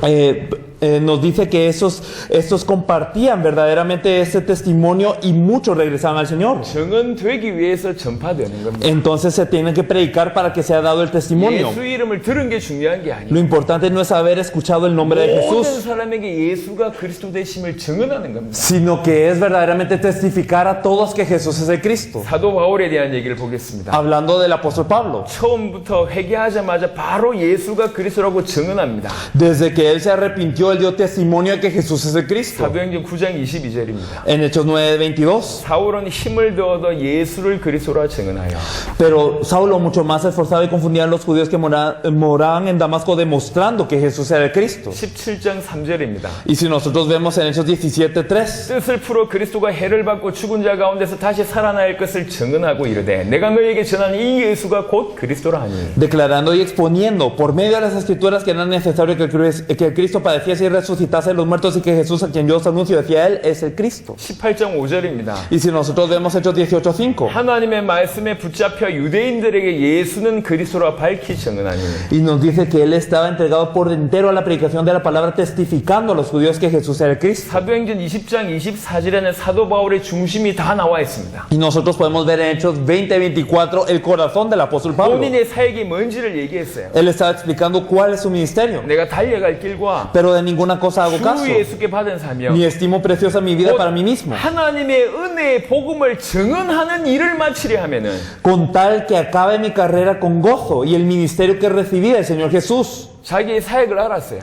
S2: nos dice que estos compartían verdaderamente ese testimonio y muchos regresaban al Señor.
S1: 증언되기 위해서 전파되는 겁니다.
S2: Entonces se tiene que predicar para que sea dado el testimonio.
S1: 예수 이름을 들은 게 중요한 게 아니에요.
S2: Lo importante no es haber escuchado el nombre de
S1: 모든
S2: Jesús,
S1: 사람에게 예수가 그리스도 되심을 증언하는 겁니다.
S2: sino que es verdaderamente testificar a todos que Jesús es el Cristo.
S1: 사도 바울에 대한 얘기를 보겠습니다.
S2: Hablando del apóstol Pablo,
S1: 처음부터 회개하자마자 바로 예수가 그리스도라고 증언합니다.
S2: desde que él se arrepintió, él dio testimonio de que Jesús es el Cristo.
S1: 사도행전 9장 22절입니다.
S2: En Hechos 9:22.
S1: 사울은 힘을 더어 예수를 그리스도라 증언하여
S2: Pero Saulo, mucho más esforzado y confundía a los judíos que moraban en Damasco, demostrando que Jesús era el Cristo.
S1: 17장 3절입니다.
S2: Y si nosotros vemos en Hechos 17:3,
S1: 뜻을 풀어 그리스도가 해를 받고 죽은 자 가운데서 다시 살아날 것을 증언하고 이르되 내가 너희에게 전하는 이 예수가 곧 그리스도라 하니
S2: declarando y exponiendo por medio de las escrituras que era necesario que el Cristo padeciese y resucitase de los muertos y que Jesús, a quien yo os anuncio, decía él, es el Cristo.
S1: 18장 5절입니다.
S2: Y si nosotros vemos Hechos 18:5,
S1: 하나님의 말씀에 붙잡혀 유대인들에게 예수는 그리스도라 밝히 증언하니
S2: y nos dice que él estaba entregado por entero a la predicación de la palabra, testificando a los judíos que Jesús era el Cristo.
S1: 사도행전 20장 24절에는 사도 바울의 중심이 다 나와 있습니다.
S2: Y nosotros podemos ver en Hechos 20:24 el corazón del apóstol Pablo.
S1: 본인의 사역이 뭔지를 얘기했어요.
S2: Él estaba explicando cuál es su ministerio.
S1: 내가 달려갈 길과
S2: Pero de ninguna cosa hago caso,
S1: 주 예수께 받은 사명
S2: ni estimo preciosa mi vida para mí mismo,
S1: 하나님의 은혜의 복음을 증언하는 일을 마치려 하면은
S2: con tal que acabe mi carrera con gozo y el ministerio que recibí del Señor Jesús.
S1: 자기의 사역을 알았어요.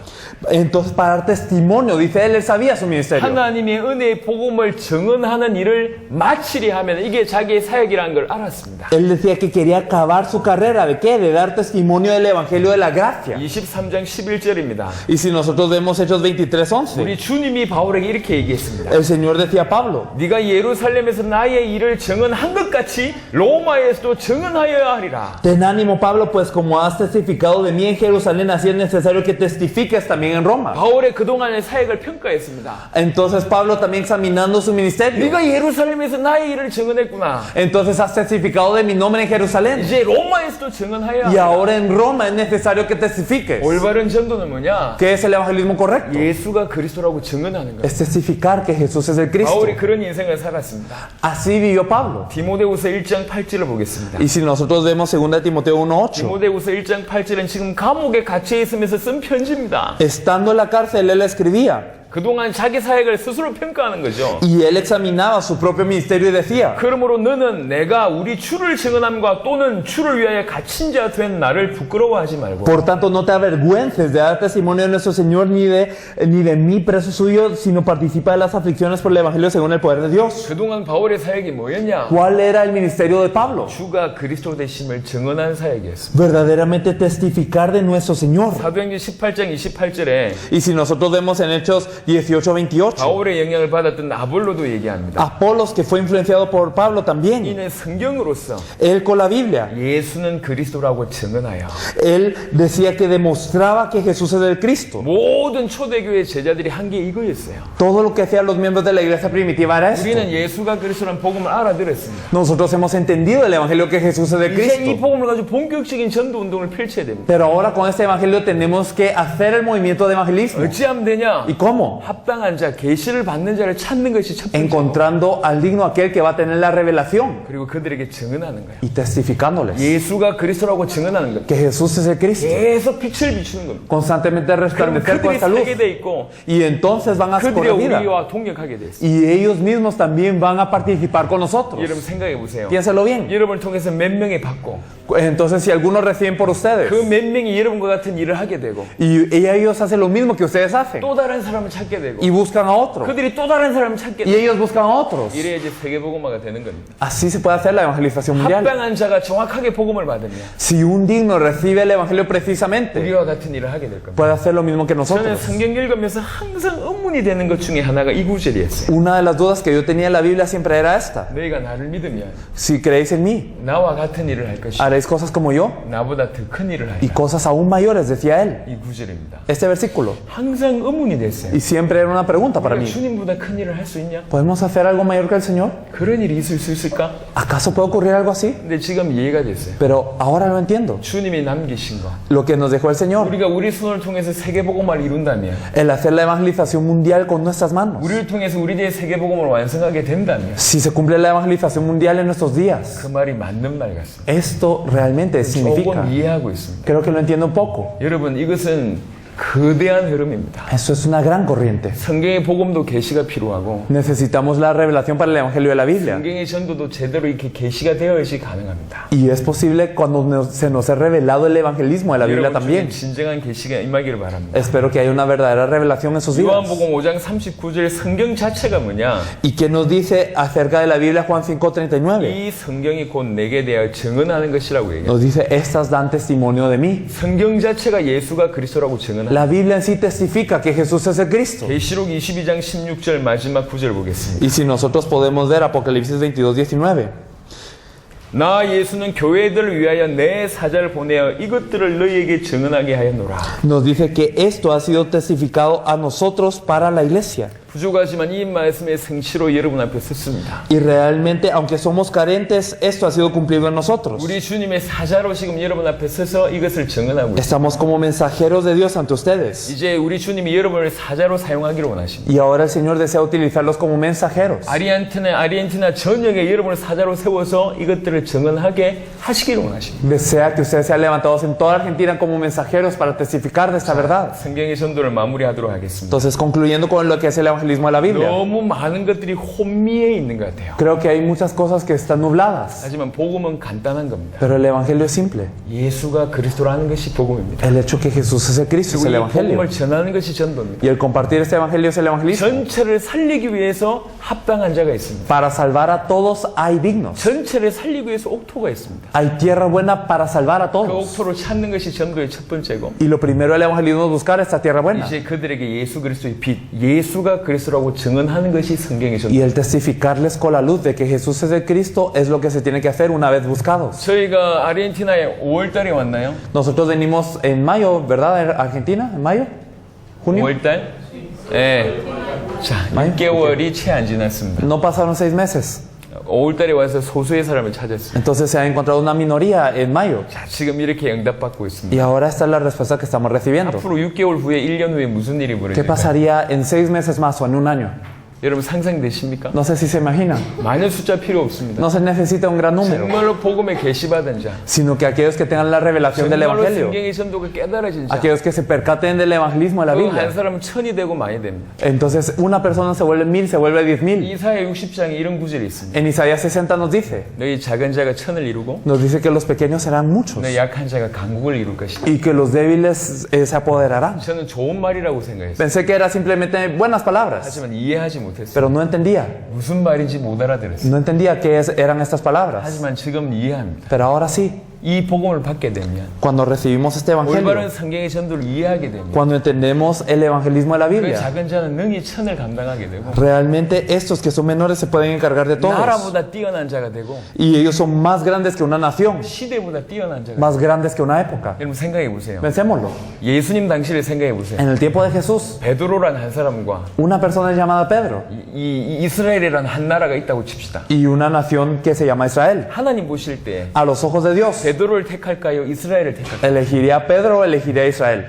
S2: Entonces, para dar testimonio, dice él sabía su ministerio.
S1: 하나님의 은혜의 복음을 증언하는 일을 마치려 하면 이게 자기의 사역이라는 걸 알았습니다.
S2: Él decía que quería acabar su carrera. ¿De qué? De dar testimonio del Evangelio de la Gracia.
S1: 23장 11절입니다.
S2: Y si nosotros vemos Hechos 23:11,
S1: 우리 주님이 바울에게 이렇게 얘기했습니다.
S2: el Señor decía a Pablo,
S1: 네가 예루살렘에서 나의 일을 증언한 것 같이 로마에서도 증언하여야 하리라.
S2: ten ánimo, Pablo, pues como has testificado de mí en Jerusalén, así es necesario que testifiques también en Roma.
S1: 바울의 그동안의 사역을 평가했습니다.
S2: Entonces Pablo también examinando su ministerio.
S1: 네가 예루살렘에서 나의 일을 증언했구나.
S2: Entonces has testificado de mi nombre en Jerusalén.
S1: 이제 로마에서도 증언하여야
S2: Y
S1: 하리라.
S2: ahora en Roma es necesario que testifiques.
S1: 올바른 전도는 뭐냐?
S2: ¿Qué es el evangelismo correcto?
S1: 예수가 그리스도라고 증언하는 거예요.
S2: Es testificar que Jesús es el Cristo.
S1: 바울이 그런 인생을 살았습니다.
S2: Así vivió Pablo.
S1: 디모데후서 1장 8절을 보겠습니다.
S2: Y si nosotros vemos 2 Timoteo 1:8,
S1: 디모데후서 1장 8절은 지금 감옥에 갇혀 있으면서 쓴 편지입니다.
S2: estando en la cárcel él escribía
S1: 그동안 자기 사역을 스스로 평가하는 거죠.
S2: y él examinaba su propio ministerio y decía,
S1: 그러므로 너는 내가 우리 주를 증언함과 또는 주를 위하여 갇힌 자 된 나를 부끄러워하지 말고
S2: por tanto no te avergüences de dar testimonio de nuestro Señor ni de mí preso suyo, sino participa de las aflicciones por el evangelio según el poder de Dios.
S1: 그동안 바울의 사역이 뭐였냐?
S2: ¿Cuál era el ministerio de Pablo?
S1: 주가 그리스도 되심을 증언한 사역이었습니다.
S2: Verdaderamente testificar de nuestro Señor.
S1: 사도행전 18장 28절에
S2: Y si nosotros vemos en Hechos 18:28,
S1: 바울의 영향을 받았던 아볼로도 얘기합니다.
S2: Apolos, que fue influenciado por Pablo también,
S1: 이는 성경으로서
S2: él con la Biblia,
S1: 예수는 그리스도라고 증언하여
S2: él decía que demostraba que Jesús es el Cristo.
S1: 모든 초대교회 제자들이 한 게 이거였어요.
S2: Todo lo que hacían los miembros de la iglesia primitiva era esto.
S1: 우리는 예수가 그리스도라는 복음을 알아들었습니다.
S2: Nosotros hemos entendido el evangelio que Jesús es el
S1: 이제 이
S2: Cristo.
S1: 복음을 가지고 본격적인 전도 운동을 펼쳐야 됩니다.
S2: Pero ahora con este evangelio tenemos que hacer el movimiento de evangelismo.
S1: 어찌하면 되냐?
S2: ¿Y cómo?
S1: 합당한 자, 계시를 받는 자를 찾는 것이 첫 번째.
S2: Encontrando al digno aquel que va a tener la revelación
S1: 그리고 그들에게 증언하는 거예요.
S2: y testificándoles
S1: 예수가 그리스도라고 증언하는 것.
S2: que Jesús es el Cristo.
S1: 계속 빛을 비추는 겁니다.
S2: Constantemente
S1: 그럼
S2: resplandecer con
S1: 그들이
S2: esta luz.
S1: 살게 돼 있고
S2: Y entonces van a
S1: 그들이
S2: correr vida.
S1: 우리와 동역하게 돼 있어요.
S2: Y ellos mismos también van a participar con nosotros.
S1: 여러분 생각해 보세요.
S2: Piénselo bien.
S1: 여러분을 통해서 몇 명이 받고
S2: Entonces, si algunos reciben por ustedes
S1: 그 몇 명이 여러분과 같은 일을 하게 되고
S2: y ellos hacen lo mismo que ustedes hacen
S1: 또 다른 사람을 찾게 되고
S2: y buscan a otro
S1: 그들이 또 다른 사람을 찾게
S2: y
S1: 되고
S2: ellos buscan a otros,
S1: 이래야지 세계복음화가 되는 겁니다.
S2: así se puede hacer la evangelización mundial.
S1: 합당한 자가 정확하게 복음을 받으면
S2: Si un digno recibe el evangelio precisamente,
S1: 우리와 같은 일을 하게 될 겁니다.
S2: puede hacer lo mismo que
S1: 저는
S2: nosotros.
S1: 성경 읽으면서 항상 의문이 되는 것 중에 하나가 이 구절이었어요.
S2: Una de las dudas que yo tenía en la Biblia siempre era esta:
S1: 너희가 나를 믿으면
S2: si creéis en mí,
S1: 나와 같은 일을 할 것이고
S2: haréis cosas como yo
S1: 나보다 더 큰 일을
S2: y
S1: 하리라.
S2: cosas aún mayores, decía él.
S1: 이 구절입니다.
S2: Este versículo.
S1: 항상 의문이 됐어요.
S2: Y siempre era una pregunta para
S1: 우리가
S2: mí:
S1: 주님보다 큰 일을 할 수 있냐?
S2: ¿podemos hacer algo mayor que el Señor?
S1: 그런 일이 있을 수 있을까?
S2: ¿Acaso puede ocurrir algo así?
S1: 근데 지금 이해가 됐어요.
S2: Pero ahora lo entiendo.
S1: 주님이 남기신 거.
S2: Lo que nos dejó el Señor,
S1: 우리가 우리 손을 통해서 세계복음화를 이룬다면
S2: el hacer la evangelización mundial con nuestras manos.
S1: 우리를 통해서 우리의 세계복음을 완성하게 된다면
S2: Si se cumple la evangelización mundial en nuestros días,
S1: 그 말이 맞는 말 같습니다.
S2: esto realmente significa,
S1: 조금 이해하고 있습니다.
S2: creo que lo entiendo un poco.
S1: 여러분 이것은 거대한 흐름입니다.
S2: Eso es una gran corriente.
S1: 성경의 복음도 계시가 필요하고
S2: Necesitamos la revelación para el Evangelio de la Biblia.
S1: 성경의 전도도 제대로 이렇게 계시가 되어야지 가능합니다.
S2: Y es posible cuando se nos ha revelado el evangelismo de la Biblia
S1: 여러분 중에
S2: también.
S1: 진정한 계시가 임하기를 바랍니다.
S2: Espero que haya una verdadera revelación en sus vidas.
S1: 요한복음 5장 39절 성경 자체가 뭐냐?
S2: ¿Y qué nos dice acerca de la Biblia Juan 5:39?
S1: 이 성경이 곧 내게 대하여 증언하는 것이라고 얘기해요.
S2: Nos dice, estas dan testimonio de mí.
S1: 성경 자체가 예수가 그리스도라고 증언합니다.
S2: La Biblia en sí testifica que Jesús es el Cristo.
S1: 계시록 22장 16절 마지막 구절 보겠습니다.
S2: Y si nosotros podemos ver Apocalipsis 22:19.
S1: 나 예수는 교회들을 위하여 내 사자를 보내어 이것들을 너희에게 증언하게 하였노라.
S2: Nos dice que esto ha sido testificado a nosotros para la iglesia.
S1: 부족하지만 이 말씀의 성취로 여러분 앞에 섰습니다.
S2: Y realmente, aunque somos carentes, esto ha sido cumplido en nosotros.
S1: 우리 주님의 사자로 지금 여러분 앞에 서서 이것을 증언하고 있습니다.
S2: Estamos como mensajeros de Dios ante ustedes.
S1: 이제 우리 주님이 여러분을 사자로 사용하기를 원하십니다.
S2: Y ahora el Señor desea utilizarlos como mensajeros.
S1: 아르헨티나 전역에 여러분을 사자로 세워서 이것들을 증언하게 하시기를 원하십니다.
S2: Desea que ustedes sean levantados en toda Argentina como mensajeros para testificar de esta verdad.
S1: 성경의 전도를 마무리하도록 하겠습니다.
S2: Entonces, concluyendo con lo que es el evangelismo de la Biblia,
S1: 너무 많은 것들이 혼미해 있는 것 같아요.
S2: creo que hay muchas cosas que están nubladas,
S1: 하지만 복음은 간단한 겁니다.
S2: pero el evangelio es simple.
S1: 예수가 그리스도라는 것이 복음입니다.
S2: El hecho que Jesús es el Cristo es
S1: 그리고
S2: el
S1: 이
S2: evangelio.
S1: 복음을 전하는 것이 전도입니다.
S2: Y el compartir este evangelio es el evangelismo.
S1: 전체를 살리기 위해서 합당한 자가 있습니다.
S2: Para salvar a todos hay dignos.
S1: 전체를 살리기 위해서 옥토가 있습니다.
S2: Hay tierra buena para salvar a
S1: 그
S2: todos.
S1: 옥토를 찾는 것이 전도의 첫 번째고
S2: Y lo primero del evangelismo es buscar esta tierra buena.
S1: 이제 그들에게 예수 그리스도의 빛, 예수가 그리스도라고 증언하는 것이 성경의 전도.
S2: Y el testificarles con la luz de que Jesús es el Cristo es lo que se tiene que hacer una vez buscados.
S1: 저희가 아르헨티나에 5월달에 왔나요?
S2: Nosotros venimos en mayo, ¿verdad? Argentina, en mayo, junio.
S1: 5월달? 예. 자, 6개월이 채 안 지났습니다.
S2: No pasaron 6 meses.
S1: 5월달에 와서 소수의 사람을 찾았습니다.
S2: Entonces se ha encontrado una minoría en mayo.
S1: 자, 지금 이렇게 응답받고 있습니다.
S2: Y ahora esta es la respuesta que estamos recibiendo.
S1: 앞으로 6개월 후에 1년 후에 무슨 일이
S2: ¿Qué
S1: 벌어질까요?
S2: pasaría en 6 meses más o en un año?
S1: 여러분 상상되십니까?
S2: No sé si se imaginan.
S1: 많은 숫자 필요 없습니다.
S2: No se necesita un gran número,
S1: 정말로 복음에 계시받은 자,
S2: sino que aquellos que tengan la revelación del
S1: 정말로
S2: Evangelio,
S1: 성경의 전도가 깨달아진 자,
S2: aquellos que se percaten del evangelismo de la
S1: 그 한
S2: Biblia.
S1: 사람은 1000이 되고 많이 됩니다.
S2: Entonces una persona se vuelve 1000, se vuelve 10,000.
S1: 이사야 60장에 이런 구절이 있습니다.
S2: En Isaías 60 nos dice
S1: 너희 작은 자가 1000을 이루고
S2: que los pequeños serán muchos
S1: 너희 약한 자가 강국을 이룰 것이다.
S2: y que los débiles se apoderarán.
S1: 저는 좋은 말이라고 생각했어요.
S2: Pensé que era simplemente buenas palabras,
S1: 하지만 이해하지 못했어요.
S2: pero no entendía.
S1: 무슨 말인지 못 알아들었어요.
S2: No entendía qué eran estas palabras.
S1: 하지만 지금 이해합니다.
S2: Pero ahora sí,
S1: 이 복음을 받게 되면
S2: cuando recibimos este
S1: 올바른
S2: evangelio,
S1: 성경의 전도를 이해하게 되면
S2: cuando entendemos el evangelismo de la
S1: 그
S2: Biblia,
S1: 작은 자는 능히 1000을 감당하게 되고
S2: realmente estos que son menores se pueden encargar de todos.
S1: 나라보다 뛰어난 자가 되고
S2: Y ellos son más grandes que una nación,
S1: 시대보다 뛰어난 자가 되고
S2: más grandes que una época.
S1: 여러분 생각해 보세요.
S2: Pensémoslo.
S1: 예수님 당시를 생각해 보세요.
S2: En el tiempo de Jesús,
S1: 베드로란 한 사람과
S2: una persona llamada Pedro
S1: 이 이스라엘이란 한 나라가 있다고 칩시다.
S2: y una nación que se llama Israel.
S1: 하나님 보실 때
S2: A los ojos de Dios,
S1: 베드로를 택할까요? 이스라엘을 택할까요?
S2: ¿elegiría a Pedro o elegiría a Israel?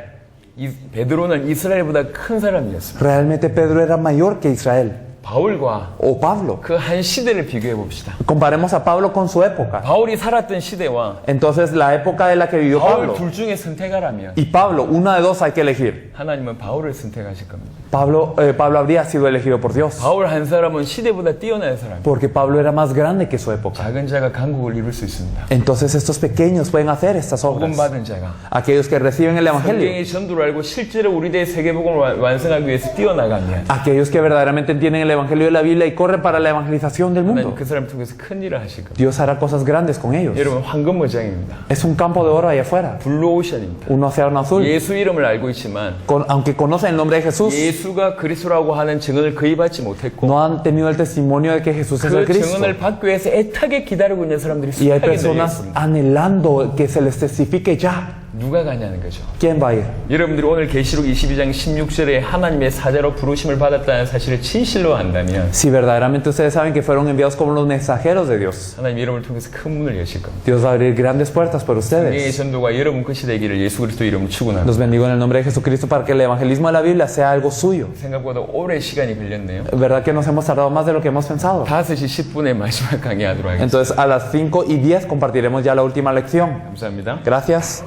S1: 베드로는 이스라엘보다 큰 사람이었습니다.
S2: Realmente Pedro era mayor que Israel.
S1: 바울과
S2: O Pablo.
S1: 그 한 시대를 비교해 봅시다.
S2: Comparemos a Pablo con su época.
S1: 바울이 살았던 시대와
S2: Entonces, la época de la que vivió
S1: 바울
S2: Pablo
S1: 둘 중에 선택하라면
S2: y Pablo, una de dos hay que elegir.
S1: 하나님은 바울을 선택하실 겁니다.
S2: Pablo habría sido elegido por Dios,
S1: 바울 한 사람은 시대보다 뛰어난 사람.
S2: porque Pablo era más grande que su época.
S1: 작은 자가 강국을 이룰 수 있습니다.
S2: Entonces, estos pequeños pueden hacer estas
S1: 복음
S2: obras.
S1: 받은 자가
S2: Aquellos que reciben el Evangelio,
S1: 성경의 전도를 알고 실제로 우리 대 세계복음을 완성하기 위해서 뛰어나가면
S2: aquellos que verdaderamente entienden el Evangelio de la Biblia y corren para la evangelización del
S1: 하나님
S2: mundo,
S1: 그 사람 통해서 큰 일을 하실 겁니다.
S2: Dios hará cosas grandes con ellos.
S1: 여러분 황금무장입니다.
S2: Es un campo de oro ahí afuera,
S1: 블루오션입니다.
S2: un océano azul.
S1: 예수 이름을 알고 있지만
S2: Aunque conocen el nombre de Jesús,
S1: 예수가 그리스도라고 하는 증언을 거의 받지 못했고
S2: no han tenido el testimonio de que Jesús es
S1: 그
S2: el Cristo.
S1: 증언을 받기 위해서 애타게 기다리고 있는 사람들이
S2: Y hay
S1: 수많이
S2: personas
S1: 있습니다.
S2: anhelando que se les testifique ya.
S1: 누가 가냐는 거죠.
S2: ¿Quién va a ir?
S1: 여러분들이 오늘 계시록 22장 16절에 하나님의 사자로 부르심을 받았다는 사실을 진실로 안다면
S2: Si verdaderamente ustedes saben que fueron enviados como los mensajeros de Dios,
S1: 하나님 여러분을 통해서 큰 문을 여실 겁니다.
S2: Dios va a abrir grandes puertas por
S1: 성경의
S2: ustedes.
S1: 전도가 여러분 것이 되기를 예수 그리스도 이름으로 축원합니다.
S2: Los bendigo en el nombre de Jesucristo para que el evangelismo de la Biblia sea algo suyo.
S1: 생각보다 오래 시간이 걸렸네요.
S2: ¿Verdad que nos hemos tardado más de lo que hemos pensado?
S1: 5시 10분에 마지막 강의하도록 하겠습니다.
S2: Entonces a las 5:10 compartiremos ya la última lección.
S1: 감사합니다.
S2: Gracias.